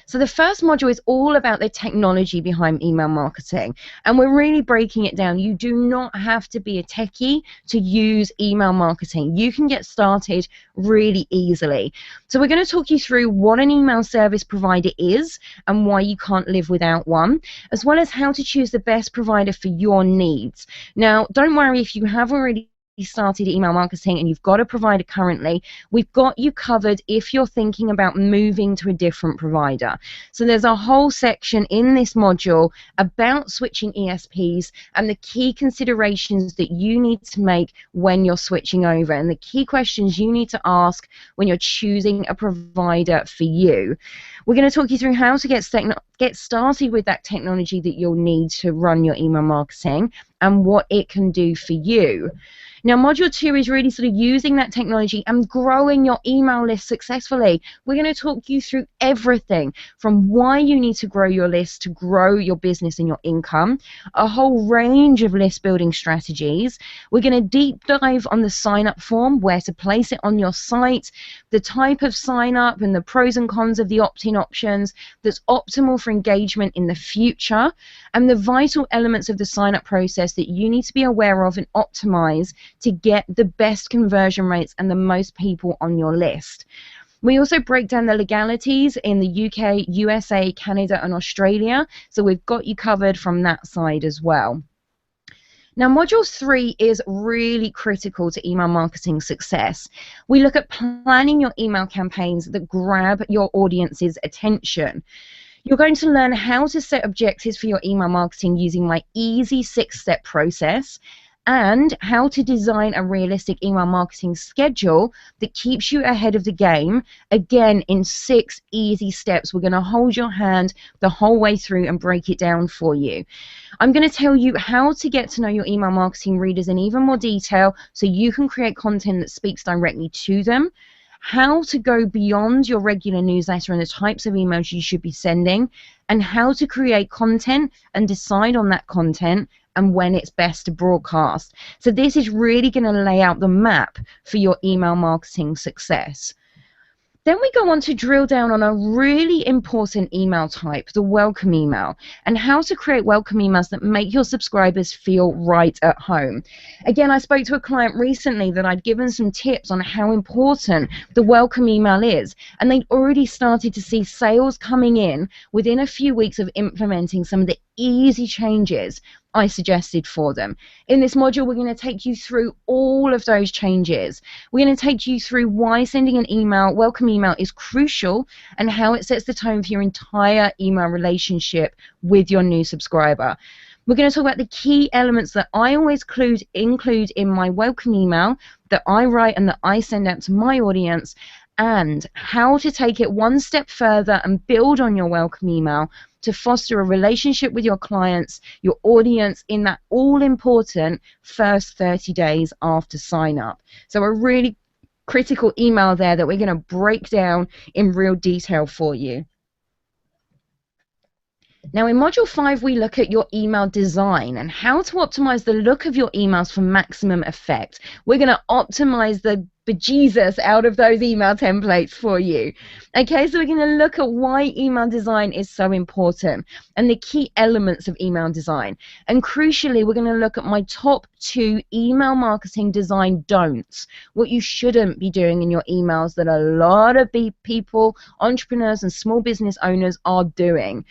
So the first module is all about the technology behind email marketing, and we're really breaking it down. You do not have to be a techie to use email marketing. You can get started really easily. So we're going to talk you through what an email service provider is and why you can't live without one, as well as how to choose the best provider for your needs. Now, don't worry if you have already started email marketing and you've got a provider currently. We've got you covered if you're thinking about moving to a different provider. So there's a whole section in this module about switching ESPs and the key considerations that you need to make when you're switching over, and the key questions you need to ask when you're choosing a provider for you. We're going to talk you through how to get started with that technology that you'll need to run your email marketing and what it can do for you. Now, module 2 is really sort of using that technology and growing your email list successfully. We're going to talk you through everything from why you need to grow your list to grow your business and your income, a whole range of list building strategies. We're going to deep dive on the sign up form, where to place it on your site, the type of sign up and the pros and cons of the opt-in options that's optimal for engagement in the future, and the vital elements of the sign up process that you need to be aware of and optimize to get the best conversion rates and the most people on your list. We also break down the legalities in the UK, USA, Canada, and Australia, so we've got you covered from that side as well. Now, module 3 is really critical to email marketing success. We look at planning your email campaigns that grab your audience's attention. You're going to learn how to set objectives for your email marketing using my easy 6-step process, and how to design a realistic email marketing schedule that keeps you ahead of the game, again in 6 easy steps. We're going to hold your hand the whole way through and break it down for you. I'm going to tell you how to get to know your email marketing readers in even more detail so you can create content that speaks directly to them, how to go beyond your regular newsletter and the types of emails you should be sending, and how to create content and decide on that content and when it's best to broadcast. So this is really going to lay out the map for your email marketing success. Then we go on to drill down on a really important email type, the welcome email, and how to create welcome emails that make your subscribers feel right at home. Again, I spoke to a client recently that I'd given some tips on how important the welcome email is, and they'd already started to see sales coming in within a few weeks of implementing some of the easy changes I suggested for them. In this module, we're going to take you through all of those changes. We're going to take you through why sending an email, welcome email, is crucial and how it sets the tone for your entire email relationship with your new subscriber. We're going to talk about the key elements that I always include in my welcome email that I write and that I send out to my audience, and how to take it one step further and build on your welcome email to foster a relationship with your clients, your audience, in that all-important first 30 days after sign up. So a really critical email there that we're going to break down in real detail for you. Now in Module 5, we look at your email design and how to optimize the look of your emails for maximum effect. We're going to optimize the bejesus out of those email templates for you. Okay, so we're going to look at why email design is so important and the key elements of email design. And crucially, we're going to look at my top 2 email marketing design don'ts, what you shouldn't be doing in your emails that a lot of people, entrepreneurs and small business owners are doing.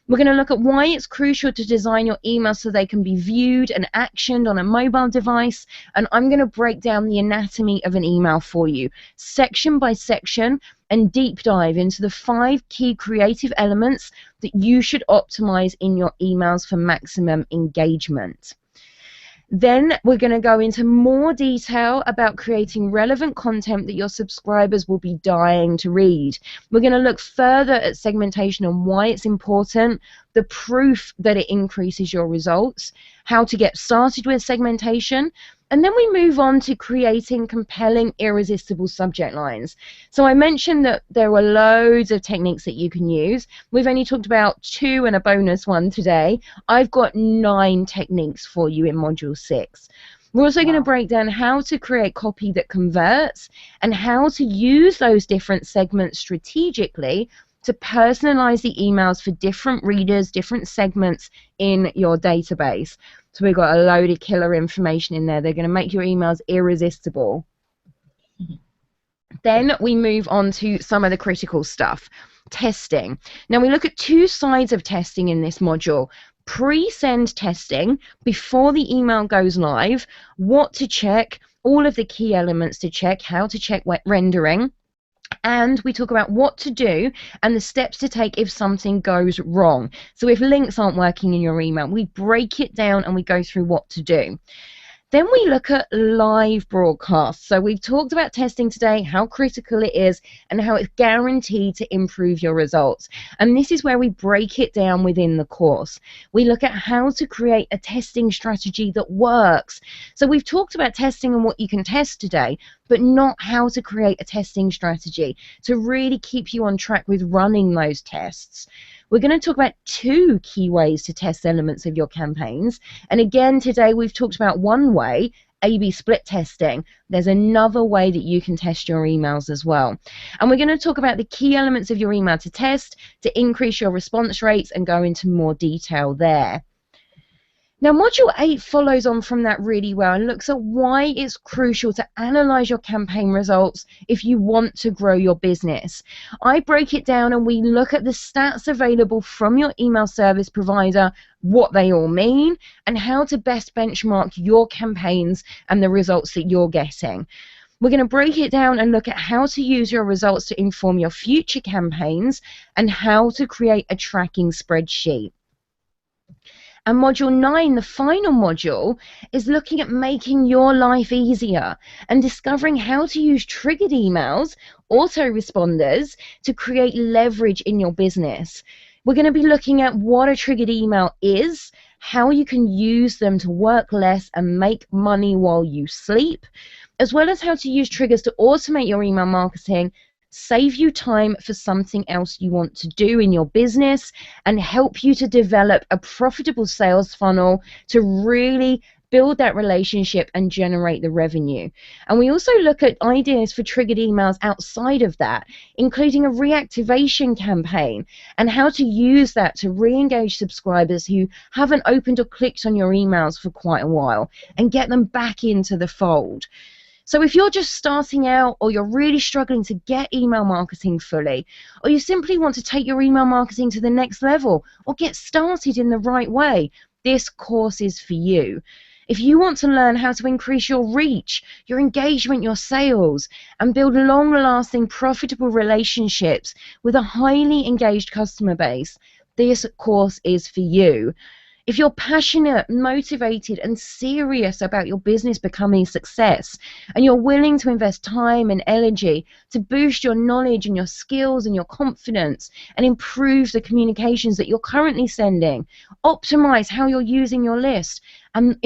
We're going to look at why it's crucial to design your emails so they can be viewed and actioned on a mobile device. And I'm going to break down the anatomy of an email for you, section by section, and deep dive into the 5 key creative elements that you should optimize in your emails for maximum engagement. Then we're going to go into more detail about creating relevant content that your subscribers will be dying to read. We're going to look further at segmentation and why it's important, the proof that it increases your results, how to get started with segmentation, and then we move on to creating compelling, irresistible subject lines. So I mentioned that there were loads of techniques that you can use. We've only talked about 2 and a bonus one today. I've got 9 techniques for you in Module 6. We're also going to break down how to create copy that converts and how to use those different segments strategically to personalize the emails for different readers, different segments in your database. So we've got a load of killer information in there. They're going to make your emails irresistible. Then we move on to some of the critical stuff. Testing. Now we look at 2 sides of testing in this module. Pre-send testing, before the email goes live, what to check, all of the key elements to check, how to check wet rendering. And we talk about what to do and the steps to take if something goes wrong. So if links aren't working in your email, we break it down and we go through what to do. Then we look at live broadcasts. So we've talked about testing today, how critical it is, and how it's guaranteed to improve your results. And this is where we break it down within the course. We look at how to create a testing strategy that works. So we've talked about testing and what you can test today, but not how to create a testing strategy to really keep you on track with running those tests. We're going to talk about 2 key ways to test elements of your campaigns. And again, today we've talked about one way, A/B split testing. There's another way that you can test your emails as well. And we're going to talk about the key elements of your email to test, to increase your response rates, and go into more detail there. Now, Module 8 follows on from that really well and looks at why it's crucial to analyze your campaign results if you want to grow your business. I break it down and we look at the stats available from your email service provider, what they all mean, and how to best benchmark your campaigns and the results that you're getting. We're going to break it down and look at how to use your results to inform your future campaigns and how to create a tracking spreadsheet. And Module 9, the final module, is looking at making your life easier and discovering how to use triggered emails, autoresponders, to create leverage in your business. We're going to be looking at what a triggered email is, how you can use them to work less and make money while you sleep, as well as how to use triggers to automate your email marketing, save you time for something else you want to do in your business, and help you to develop a profitable sales funnel to really build that relationship and generate the revenue. And we also look at ideas for triggered emails outside of that, including a reactivation campaign and how to use that to re-engage subscribers who haven't opened or clicked on your emails for quite a while and get them back into the fold. So if you're just starting out, or you're really struggling to get email marketing fully, or you simply want to take your email marketing to the next level or get started in the right way, this course is for you. If you want to learn how to increase your reach, your engagement, your sales, and build long-lasting, profitable relationships with a highly engaged customer base, this course is for you. If you're passionate, motivated, and serious about your business becoming a success, and you're willing to invest time and energy to boost your knowledge and your skills and your confidence and improve the communications that you're currently sending, optimize how you're using your list, and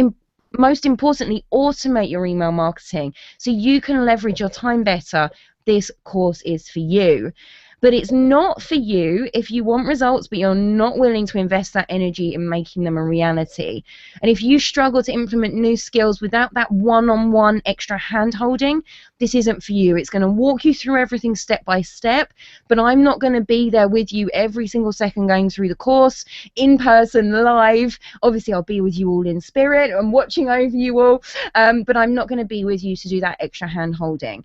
most importantly, automate your email marketing so you can leverage your time better, this course is for you. But it's not for you if you want results but you're not willing to invest that energy in making them a reality. And if you struggle to implement new skills without that one-on-one extra hand-holding, this isn't for you. It's going to walk you through everything step by step, but I'm not going to be there with you every single second going through the course, in person, live. Obviously, I'll be with you all in spirit. I'm watching over you all, but I'm not going to be with you to do that extra hand-holding.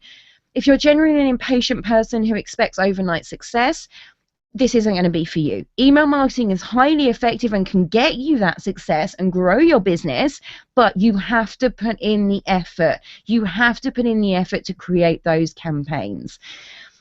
If you're generally an impatient person who expects overnight success, this isn't going to be for you. Email marketing is highly effective and can get you that success and grow your business, but you have to put in the effort. You have to put in the effort to create those campaigns.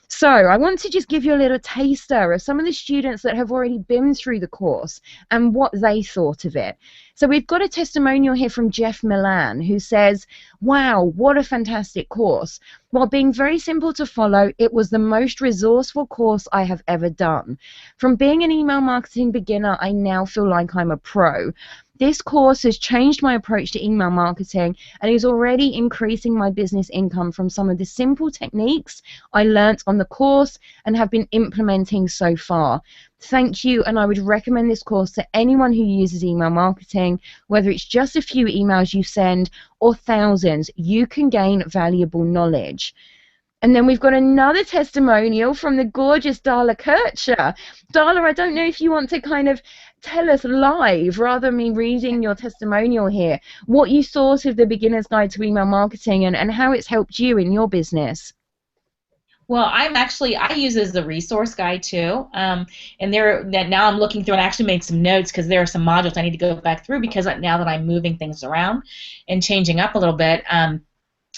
So I want to just give you a little taster of some of the students that have already been through the course and what they thought of it. So we've got a testimonial here from Jeff Milan, who says, wow, what a fantastic course. While being very simple to follow, it was the most resourceful course I have ever done. From being an email marketing beginner, I now feel like I'm a pro. This course has changed my approach to email marketing and is already increasing my business income from some of the simple techniques I learnt on the course and have been implementing so far. Thank you, and I would recommend this course to anyone who uses email marketing. Whether it's just a few emails you send or thousands, you can gain valuable knowledge. And then we've got another testimonial from the gorgeous Darla Kirchner. Darla, I don't know if you want to kind of tell us live, rather than me reading your testimonial here, what you thought of the Beginner's Guide to Email Marketing and how it's helped you in your business. Well, I use it as a resource guide too, and now I'm looking through and I actually made some notes because there are some modules I need to go back through because now that I'm moving things around and changing up a little bit.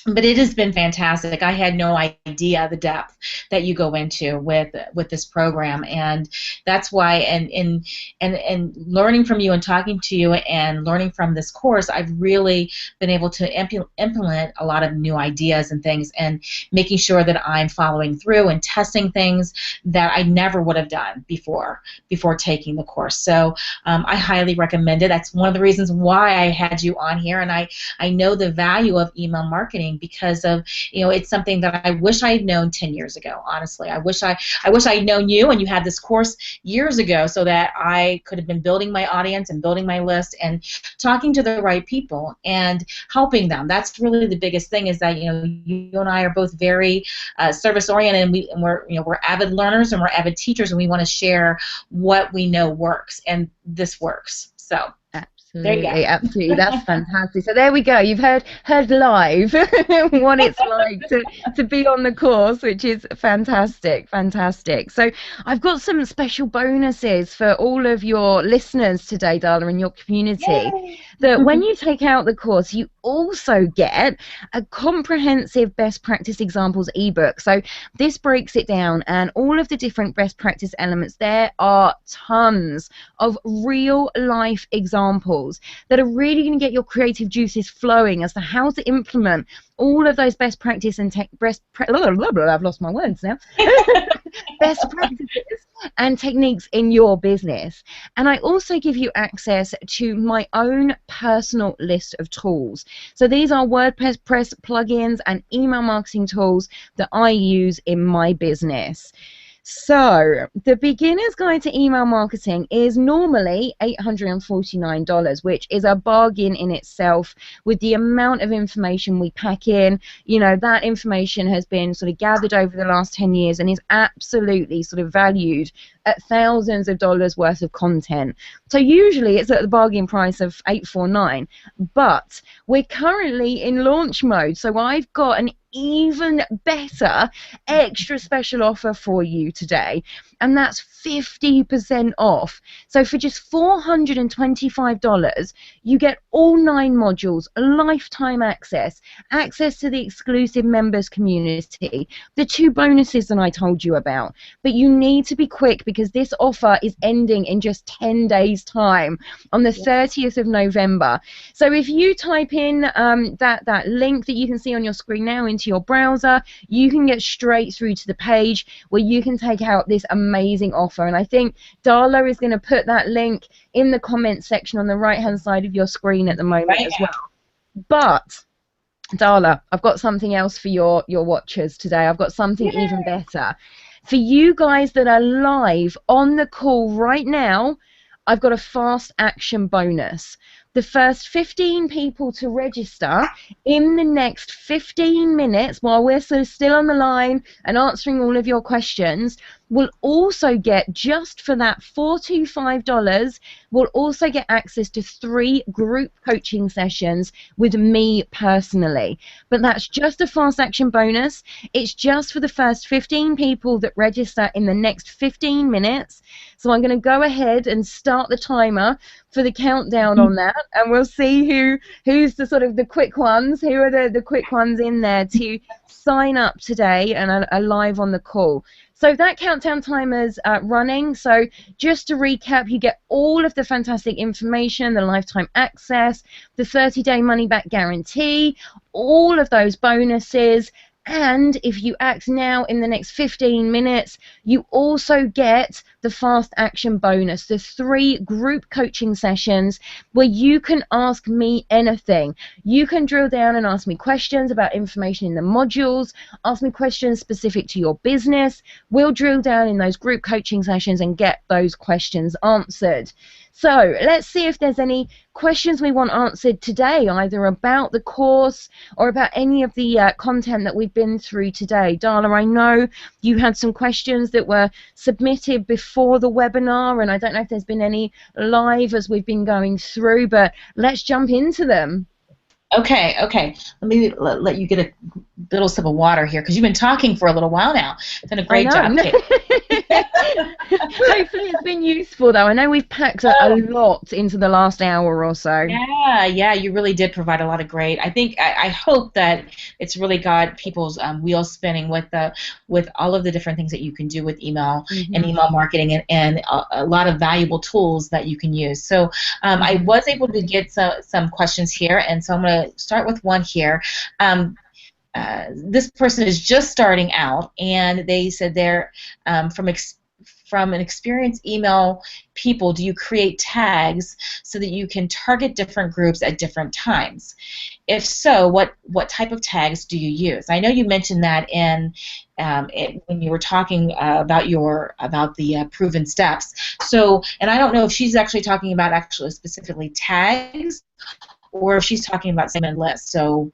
But it has been fantastic. I had no idea the depth that you go into with this program, and that's why. And learning from you and talking to you and learning from this course, I've really been able to implement a lot of new ideas and things, and making sure that I'm following through and testing things that I never would have done before taking the course. So I highly recommend it. That's one of the reasons why I had you on here, and I know the value of email marketing because of, it's something that I wish I had known 10 years ago, honestly. I wish I had known you and you had this course years ago so that I could have been building my audience and building my list and talking to the right people and helping them. That's really the biggest thing, is that, you and I are both very service oriented, and we're avid learners and we're avid teachers, and we want to share what we know works, and this works. So absolutely, absolutely. That's fantastic. So there we go. You've heard live what it's like to be on the course, which is fantastic, fantastic. So I've got some special bonuses for all of your listeners today, Darla, and your community. Yay! That when you take out the course, you also get a comprehensive best practice examples ebook. So this breaks it down, and all of the different best practice elements. There are tons of real life examples that are really going to get your creative juices flowing as to how to implement all of those best practice and I've lost my words now. Best practices and techniques in your business. And I also give you access to my own personal list of tools. So these are WordPress plugins and email marketing tools that I use in my business. So the Beginner's Guide to Email Marketing is normally $849, which is a bargain in itself with the amount of information we pack in. That information has been sort of gathered over the last 10 years and is absolutely sort of valued at thousands of dollars worth of content. So usually it's at the bargain price of $849, but we're currently in launch mode, so I've got an even better extra special offer for you today. and that's 50% off. So for just $425, you get all 9 modules, lifetime access, access to the exclusive members community, the 2 bonuses that I told you about. But you need to be quick because this offer is ending in just 10 days time on the 30th of November. So if you type in that link that you can see on your screen now into your browser, you can get straight through to the page where you can take out this amazing offer. And I think Darla is going to put that link in the comments section on the right hand side of your screen at the moment as well. But Darla, I've got something else for your watchers today. I've got something even better. For you guys that are live on the call right now, I've got a fast action bonus. The first 15 people to register in the next 15 minutes while we're sort of still on the line and answering all of your questions will also get, just for that $425, will also get access to 3 group coaching sessions with me personally. But that's just a fast action bonus. It's just for the first 15 people that register in the next 15 minutes. So I'm going to go ahead and start the timer for the countdown on that, and we'll see who's the sort of the quick ones, who are the quick ones in there to sign up today and are live on the call. So that countdown timer's running. So just to recap, you get all of the fantastic information, the lifetime access, the 30-day money-back guarantee, all of those bonuses. And if you act now in the next 15 minutes, you also get the fast action bonus, the 3 group coaching sessions where you can ask me anything. You can drill down and ask me questions about information in the modules, ask me questions specific to your business. We'll drill down in those group coaching sessions and get those questions answered. So let's see if there's any questions we want answered today, either about the course or about any of the content that we've been through today. Darla, I know you had some questions that were submitted before the webinar, and I don't know if there's been any live as we've been going through, but let's jump into them. Okay. Let me let you get a little sip of water here, because you've been talking for a little while now. Done a great job, Kate. Hopefully it's been useful, though. I know we've packed a lot into the last hour or so. Yeah, you really did provide a lot of great. I hope that it's really got people's wheels spinning with all of the different things that you can do with email and email marketing, and a lot of valuable tools that you can use. So I was able to get some questions here, and so I'm going to start with one here. This person is just starting out, and they said they're from an experienced email people, do you create tags so that you can target different groups at different times? If so, what type of tags do you use? I know you mentioned that in when you were talking about the proven steps. So, and I don't know if she's actually talking about specifically tags, or if she's talking about segment lists. So,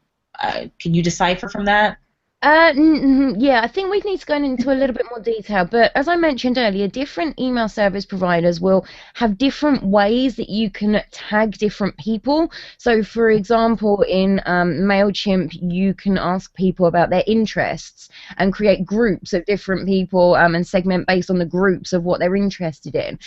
can you decipher from that? Yeah, I think we need to go into a little bit more detail, but as I mentioned earlier, different email service providers will have different ways that you can tag different people. So for example, in MailChimp, you can ask people about their interests and create groups of different people and segment based on the groups of what they're interested in.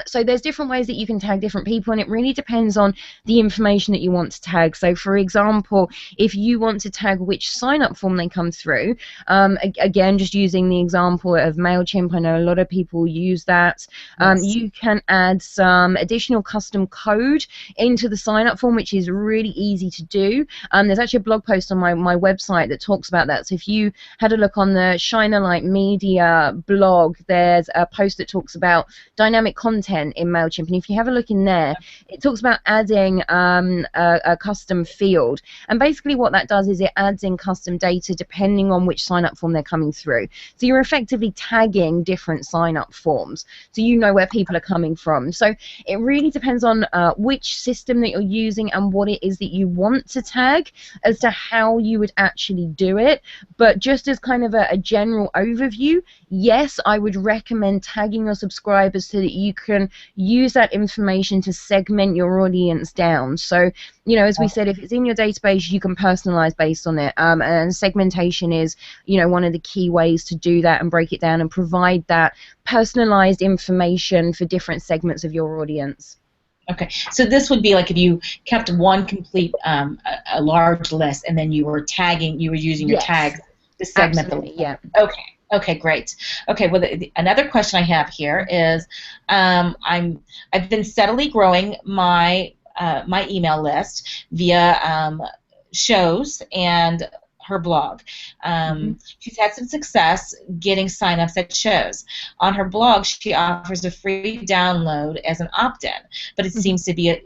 So there's different ways that you can tag different people, and it really depends on the information that you want to tag. So for example, if you want to tag which sign-up form they come through, again, just using the example of MailChimp, I know a lot of people use that. Yes. You can add some additional custom code into the sign-up form, which is really easy to do. There's actually a blog post on my website that talks about that. So if you had a look on the Shine a Light Media blog, there's a post that talks about dynamic content in MailChimp, and if you have a look in there, it talks about adding a custom field, and basically what that does is it adds in custom data depending on which sign-up form they're coming through. So you're effectively tagging different sign-up forms, so you know where people are coming from. So it really depends on which system that you're using and what it is that you want to tag as to how you would actually do it. But just as kind of a general overview, yes, I would recommend tagging your subscribers so that you can use that information to segment your audience down. So you know, as we said, if it's in your database, you can personalize based on it. And segmentation is, you know, one of the key ways to do that and break it down and provide that personalized information for different segments of your audience. Okay, so this would be like if you kept one complete, a large list, and then you were tagging, you were using your Yes, tags to segment the absolutely, list. yeah. Okay, okay, great. Okay, well, another question I have here is, I've been steadily growing my my email list via shows and her blog. Hmm. She's had some success getting signups at shows. On her blog, she offers a free download as an opt-in, but it Hmm. seems to be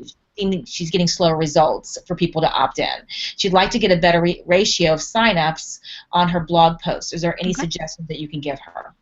she's getting slower results for people to opt in. She'd like to get a better ratio of signups on her blog posts. Is there any Okay. suggestions that you can give her?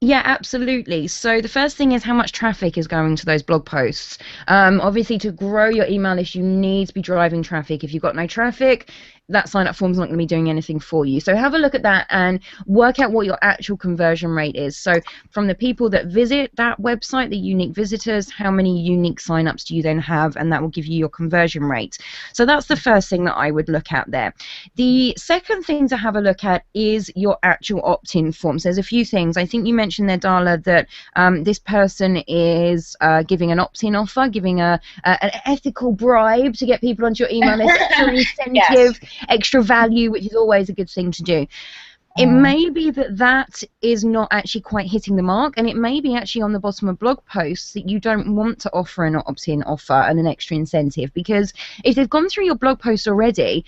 Yeah, absolutely. So the first thing is how much traffic is going to those blog posts. Obviously, to grow your email list, you need to be driving traffic. If you've got no traffic, that sign up form's not going to be doing anything for you. So have a look at that and work out what your actual conversion rate is. So from the people that visit that website, the unique visitors, how many unique signups do you then have? And that will give you your conversion rate. So that's the first thing that I would look at there. The second thing to have a look at is your actual opt-in forms. There's a few things. I think you mentioned there, Darla, that this person is giving an opt-in offer, giving an ethical bribe to get people onto your email list, extra Yes. incentive, extra value, which is always a good thing to do. It Uh, may be that that is not actually quite hitting the mark, and it may be actually on the bottom of blog posts that you don't want to offer an opt-in offer and an extra incentive, because if they've gone through your blog post already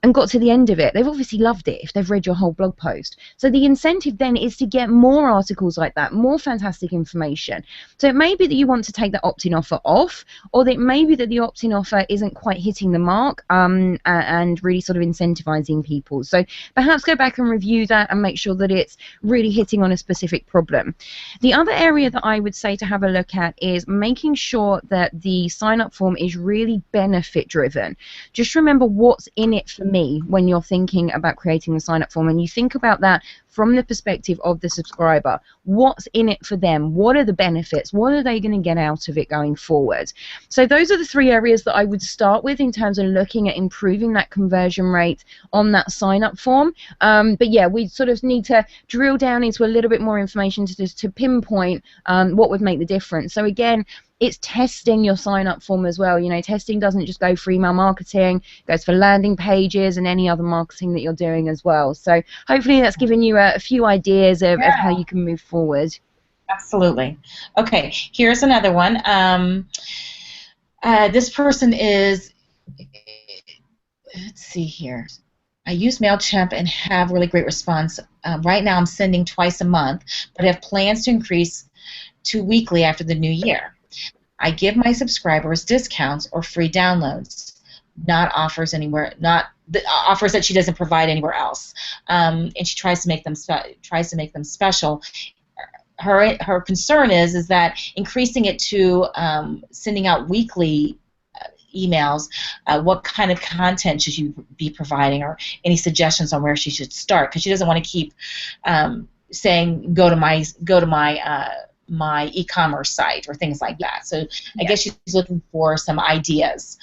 and got to the end of it, they've obviously loved it if they've read your whole blog post. So the incentive then is to get more articles like that, more fantastic information. So it may be that you want to take the opt-in offer off, or that it may be that the opt-in offer isn't quite hitting the mark, and really sort of incentivizing people. So perhaps go back and review that and make sure that it's really hitting on a specific problem. The other area that I would say to have a look at is making sure that the sign-up form is really benefit driven. Just remember what's in it for me when you're thinking about creating the sign-up form, and you think about that from the perspective of the subscriber. What's in it for them? What are the benefits? What are they going to get out of it going forward? So those are the three areas that I would start with in terms of looking at improving that conversion rate on that sign-up form. But yeah, we sort of need to drill down into a little bit more information to pinpoint what would make the difference. So again, it's testing your sign-up form as well. You know, testing doesn't just go for email marketing, it goes for landing pages and any other marketing that you're doing as well. So hopefully that's given you a few ideas of how you can move forward. Absolutely. Okay, here's another one. This person is, let's see here. I use MailChimp and have really great response. Right now I'm sending twice a month, but have plans to increase to weekly after the new year. I give my subscribers discounts or free downloads, not offers anywhere, not the offers that she doesn't provide anywhere else, and she tries to make them special. Her concern is that increasing it to sending out weekly emails, what kind of content should you be providing, or any suggestions on where she should start, because she doesn't want to keep saying go to my e-commerce site or things like that. So I guess she's looking for some ideas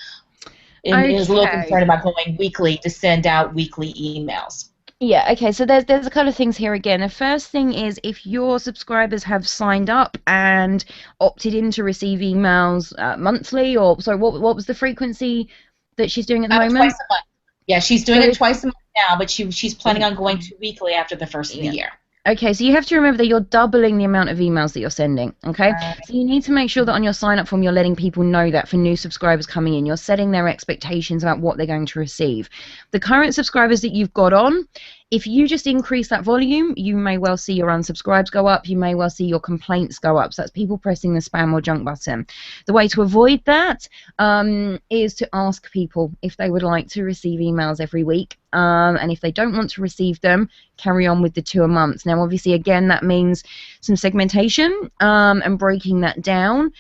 and is a little concerned Okay. about going weekly to send out weekly emails. Yeah, okay, so there's a couple of things here again. The first thing is if your subscribers have signed up and opted in to receive emails monthly, or sorry, what was the frequency that she's doing at the Twice moment? a month. Yeah, she's So doing it if twice a month now, but she's planning on going to weekly after the first of the yeah. year. Okay, so you have to remember that you're doubling the amount of emails that you're sending, okay? Right. So you need to make sure that on your sign up form you're letting people know that for new subscribers coming in. You're setting their expectations about what they're going to receive. The current subscribers that you've got on, if you just increase that volume, you may well see your unsubscribes go up, you may well see your complaints go up. So that's people pressing the spam or junk button. The way to avoid that is to ask people if they would like to receive emails every week. And if they don't want to receive them, carry on with the 2 a month. Now, obviously, again, that means some segmentation and breaking that down.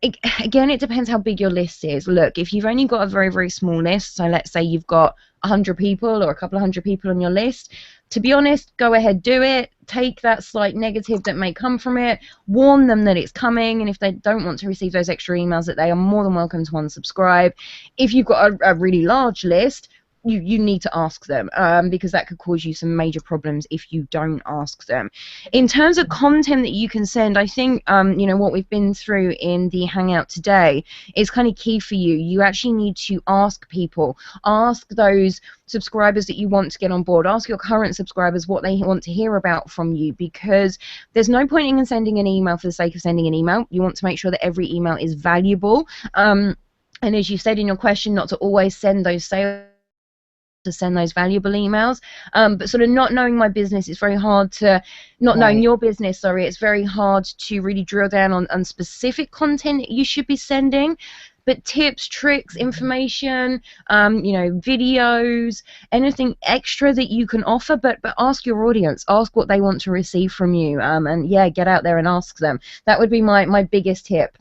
Again, it depends how big your list is. Look, if you've only got a very, very small list, so let's say you've got 100 people or a couple of hundred people on your list, to be honest, go ahead, do it. Take that slight negative that may come from it, warn them that it's coming, and if they don't want to receive those extra emails, that they are more than welcome to unsubscribe. If you've got a really large list, you need to ask them, because that could cause you some major problems if you don't ask them. In terms of content that you can send, I think what we've been through in the Hangout today is kind of key for you. You actually need to ask people, ask those subscribers that you want to get on board, ask your current subscribers what they want to hear about from you, because there's no point in sending an email for the sake of sending an email. You want to make sure that every email is valuable, and as you said in your question, not to always send those sales, to send those valuable emails, but sort of not knowing my business, it's very hard to, not knowing your business, sorry, it's very hard to really drill down on specific content you should be sending. But tips, tricks, information, videos, anything extra that you can offer, but ask your audience, ask what they want to receive from you, and yeah, get out there and ask them. That would be my biggest tip.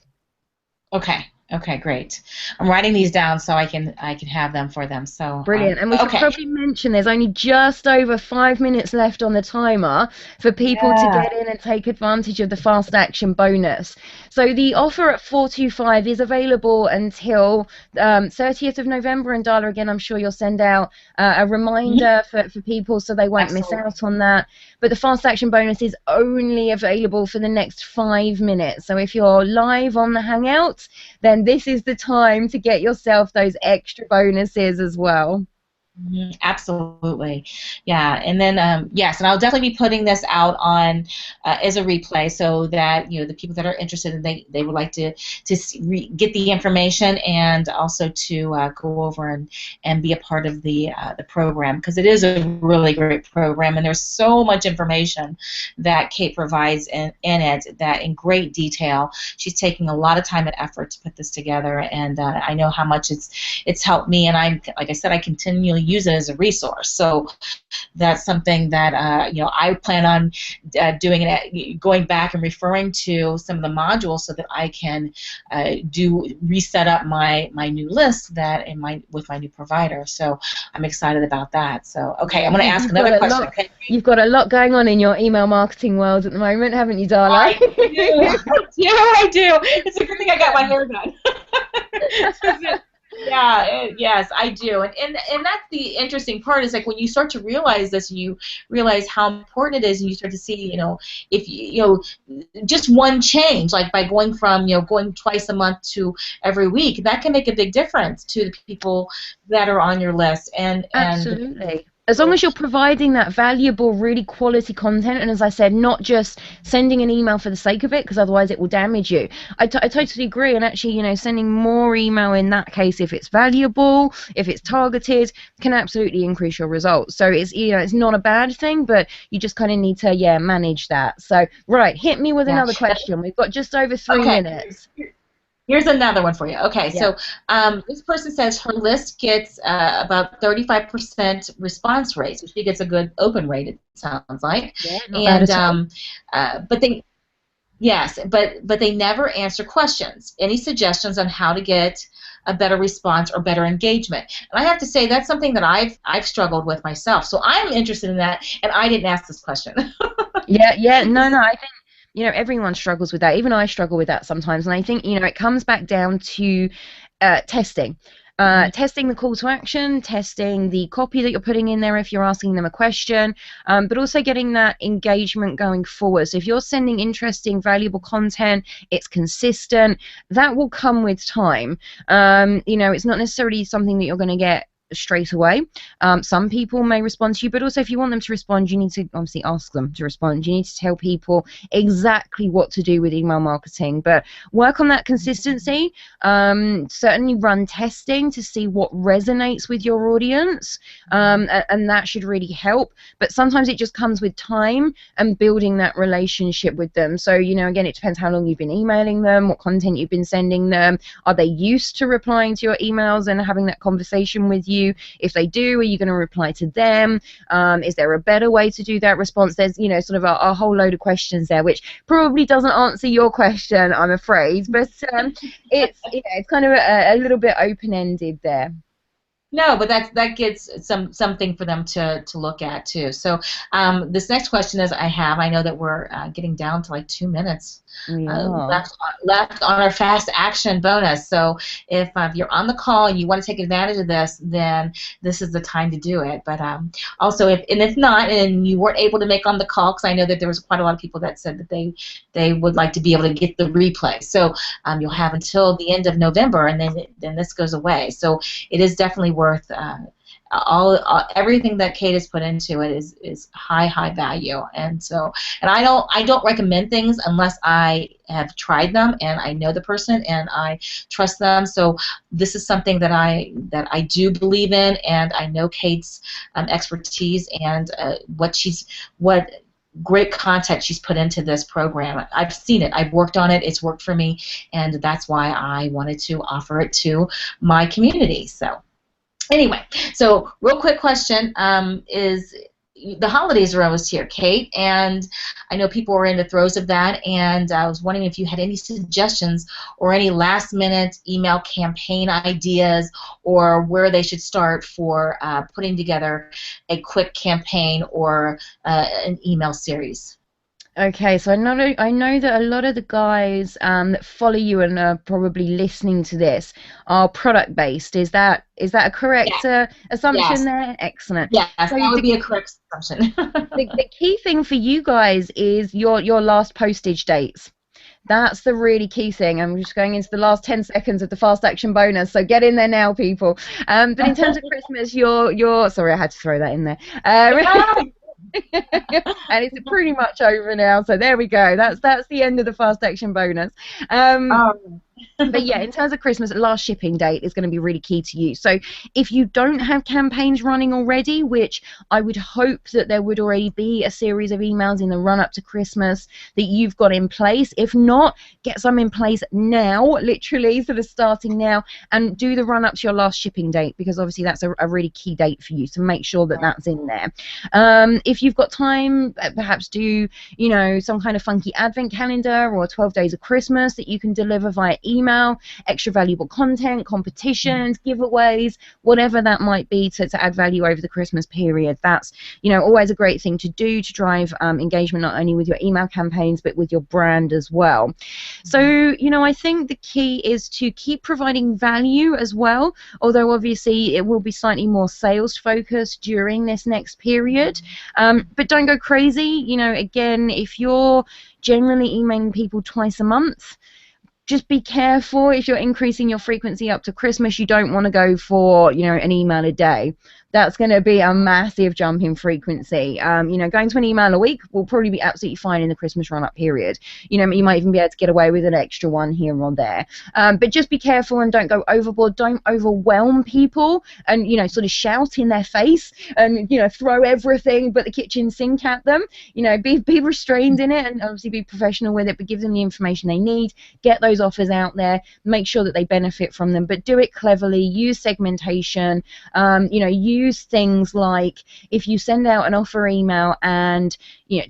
Okay. Okay, great. I'm writing these down so I can have them for them. So brilliant. And we should probably mention there's only just over 5 minutes left on the timer for people to get in and take advantage of the fast action bonus. So the offer at 425 is available until 30th of November. And Darla, again, I'm sure you'll send out a reminder for people so they won't miss out on that. But the fast action bonus is only available for the next 5 minutes. So if you're live on the Hangouts, then this is the time to get yourself those extra bonuses as well. Absolutely, yeah. And then yes, and I'll definitely be putting this out on as a replay, so that the people that are interested and they would like to get the information, and also to go over and be a part of the program, because it is a really great program, and there's so much information that Kate provides in it, that in great detail. She's taking a lot of time and effort to put this together, and I know how much it's helped me, and like I said, I continually use it as a resource. So that's something that I plan on doing it, going back and referring to some of the modules, so that I can reset up my new list with my new provider. So I'm excited about that. So okay, I'm going to ask another question. Okay. You've got a lot going on in your email marketing world at the moment, haven't you, Darla? I do. It's a good thing I got my hair done. Yes, I do, and that's the interesting part, is like when you start to realize this, you realize how important it is, and you start to see, if just one change, like by going from going twice a month to every week, that can make a big difference to the people that are on your list, and absolutely. As long as you're providing that valuable, really quality content, and as I said, not just sending an email for the sake of it, because otherwise it will damage you. I totally agree, and actually, sending more email in that case, if it's valuable, if it's targeted, can absolutely increase your results. So it's it's not a bad thing, but you just kind of need to manage that. So right, hit me with another question. We've got just over 3 minutes. Here's another one for you. Okay, so this person says her list gets about 35% response rate, so she gets a good open rate, it sounds like. Yeah, not bad at all. But they never answer questions. Any suggestions on how to get a better response or better engagement? And I have to say, that's something that I've struggled with myself. So I'm interested in that, and I didn't ask this question. No, I think everyone struggles with that. Even I struggle with that sometimes. And I think, it comes back down to testing. Testing the call to action, testing the copy that you're putting in there if you're asking them a question, but also getting that engagement going forward. So if you're sending interesting, valuable content, it's consistent, that will come with time. It's not necessarily something that you're going to get straight away. Some people may respond to you, but also if you want them to respond, you need to obviously ask them to respond. You need to tell people exactly what to do with email marketing, but work on that consistency. Certainly run testing to see what resonates with your audience, and that should really help. But sometimes it just comes with time and building that relationship with them. So again, it depends how long you've been emailing them, what content you've been sending them. Are they used to replying to your emails and having that conversation with you? If they do, are you going to reply to them? Is there a better way to do that response? There's sort of a whole load of questions there, which probably doesn't answer your question, I'm afraid, but it's kind of a little bit open-ended there. No, but that gets something for them to look at too. So this next question is I know that we're getting down to like 2 minutes We are. left on our fast action bonus. So if you're on the call and you want to take advantage of this, then this is the time to do it. But also if not, and you weren't able to make on the call, because I know that there was quite a lot of people that said that they would like to be able to get the replay. So you'll have until the end of November, and then this goes away. So it is definitely worth everything that Kate has put into it is high value, and so I don't recommend things unless I have tried them and I know the person and I trust them. So this is something that I do believe in, and I know Kate's expertise and what great content she's put into this program. I've seen it. I've worked on it. It's worked for me, and that's why I wanted to offer it to my community. So anyway, so real quick question is the holidays are almost here, Kate, and I know people are in the throes of that, and I was wondering if you had any suggestions or any last-minute email campaign ideas or where they should start for putting together a quick campaign or an email series. Okay, so I know that a lot of the guys that follow you and are probably listening to this are product based. Is that a correct Yes, assumption yes, there? Excellent. yes, So that would be a correct assumption. the key thing for you guys is your last postage dates. That's the really key thing. I'm just going into the last 10 seconds of the fast action bonus, so get in there now, people. But in terms of Christmas, your sorry, I had to throw that in there. And it's pretty much over now, so there we go. That's the end of the fast action bonus. Um, But yeah, in terms of Christmas, last shipping date is going to be really key to you. So if you don't have campaigns running already, which I would hope that there would already be a series of emails in the run up to Christmas that you've got in place. If not, get some in place now, literally sort of starting now, and do the run up to your last shipping date, because obviously that's a really key date for you. So make sure that that's in there. If you've got time, perhaps do, some kind of funky advent calendar or 12 days of Christmas that you can deliver via email, extra valuable content, competitions, giveaways, whatever that might be to add value over the Christmas period. That's, always a great thing to do to drive engagement, not only with your email campaigns, but with your brand as well. So, I think the key is to keep providing value as well, although obviously it will be slightly more sales focused during this next period. But don't go crazy. Again, if you're generally emailing people twice a month, just be careful. If you're increasing your frequency up to Christmas, you don't want to go for, an email a day. That's going to be a massive jump in frequency. Going to an email a week will probably be absolutely fine in the Christmas run-up period. You might even be able to get away with an extra one here or there. But just be careful and don't go overboard. Don't overwhelm people and, sort of shout in their face and, throw everything but the kitchen sink at them. Be restrained in it and obviously be professional with it, but give them the information they need. Get those offers out there. Make sure that they benefit from them, but do it cleverly. Use segmentation. Use things like if you send out an offer email and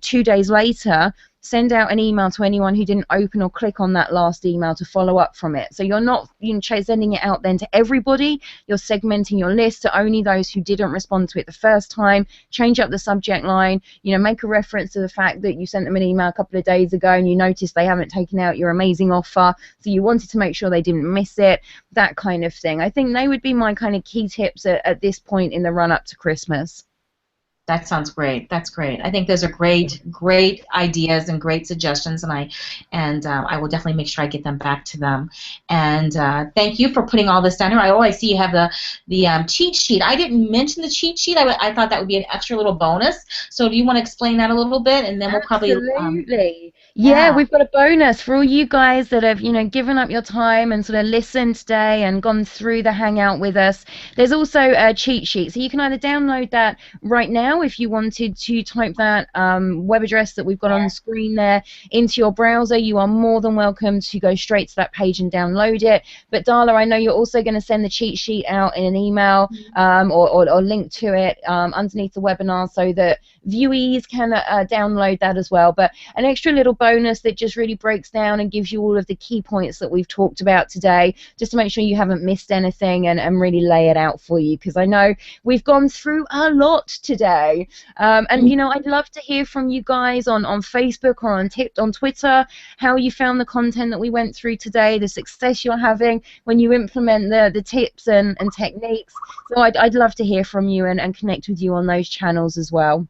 2 days later send out an email to anyone who didn't open or click on that last email to follow up from it. So you're not sending it out then to everybody. You're segmenting your list to only those who didn't respond to it the first time. Change up the subject line. Make a reference to the fact that you sent them an email a couple of days ago and you noticed they haven't taken out your amazing offer, so you wanted to make sure they didn't miss it. That kind of thing. I think they would be my kind of key tips at this point in the run up to Christmas. That sounds great. That's great. I think those are great ideas and great suggestions, and I will definitely make sure I get them back to them. And thank you for putting all this down here. I see you have the cheat sheet. I didn't mention the cheat sheet. I thought that would be an extra little bonus. So do you want to explain that a little bit, and then we'll probably Absolutely. Yeah, yeah. we've got a bonus for all you guys that have, given up your time and sort of listened today and gone through the Hangout with us. There's also a cheat sheet. So you can either download that right now if you wanted to type that web address that we've got on the screen there into your browser. You are more than welcome to go straight to that page and download it. But Darla, I know you're also going to send the cheat sheet out in an email or link to it underneath the webinar so that viewees can download that as well. But an extra little bonus bonus that just really breaks down and gives you all of the key points that we've talked about today, just to make sure you haven't missed anything, and really lay it out for you, because I know we've gone through a lot today. And I'd love to hear from you guys on Facebook or on Twitter, how you found the content that we went through today, the success you're having when you implement the tips and techniques. So I'd love to hear from you and connect with you on those channels as well.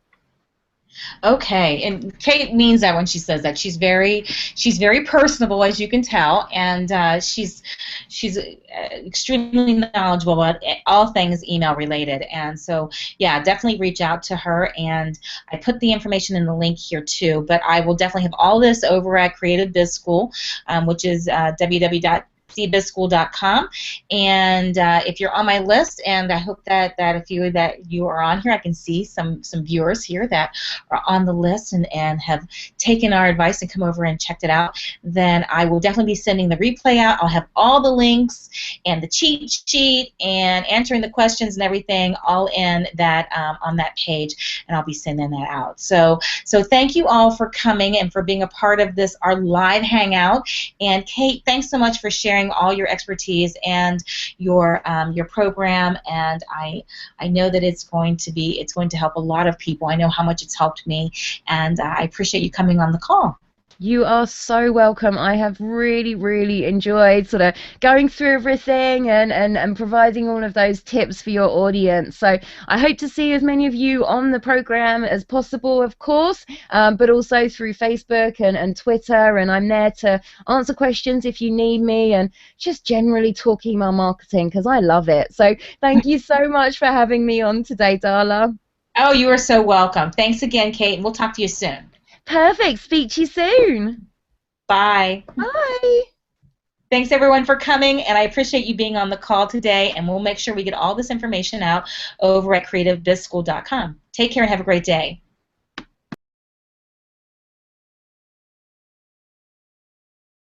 Okay, and Kate means that when she says that. She's very personable, as you can tell, and she's extremely knowledgeable about all things email related. And so, yeah, definitely reach out to her. And I put the information in the link here too. But I will definitely have all this over at Creative Biz School, which is www.cbizschool.com. And if you're on my list, and I hope that a few that you are on here, I can see some viewers here that are on the list and have taken our advice and come over and checked it out, then I will definitely be sending the replay out. I'll have all the links and the cheat sheet and answering the questions and everything all in that on that page, and I'll be sending that out. So thank you all for coming and for being a part of this, our live hangout. And Kate, thanks so much for sharing all your expertise and your program. And I know that it's going to help a lot of people. I know how much it's helped me, and I appreciate you coming on the call. You are so welcome. I have really, really enjoyed sort of going through everything and providing all of those tips for your audience. So I hope to see as many of you on the program as possible, of course, but also through Facebook and Twitter. And I'm there to answer questions if you need me, and just generally talk email marketing because I love it. So thank you so much for having me on today, Darla. Oh, you are so welcome. Thanks again, Kate, and we'll talk to you soon. Perfect. Speak to you soon. Bye. Bye. Thanks, everyone, for coming, and I appreciate you being on the call today, and we'll make sure we get all this information out over at creativebizschool.com. Take care and have a great day.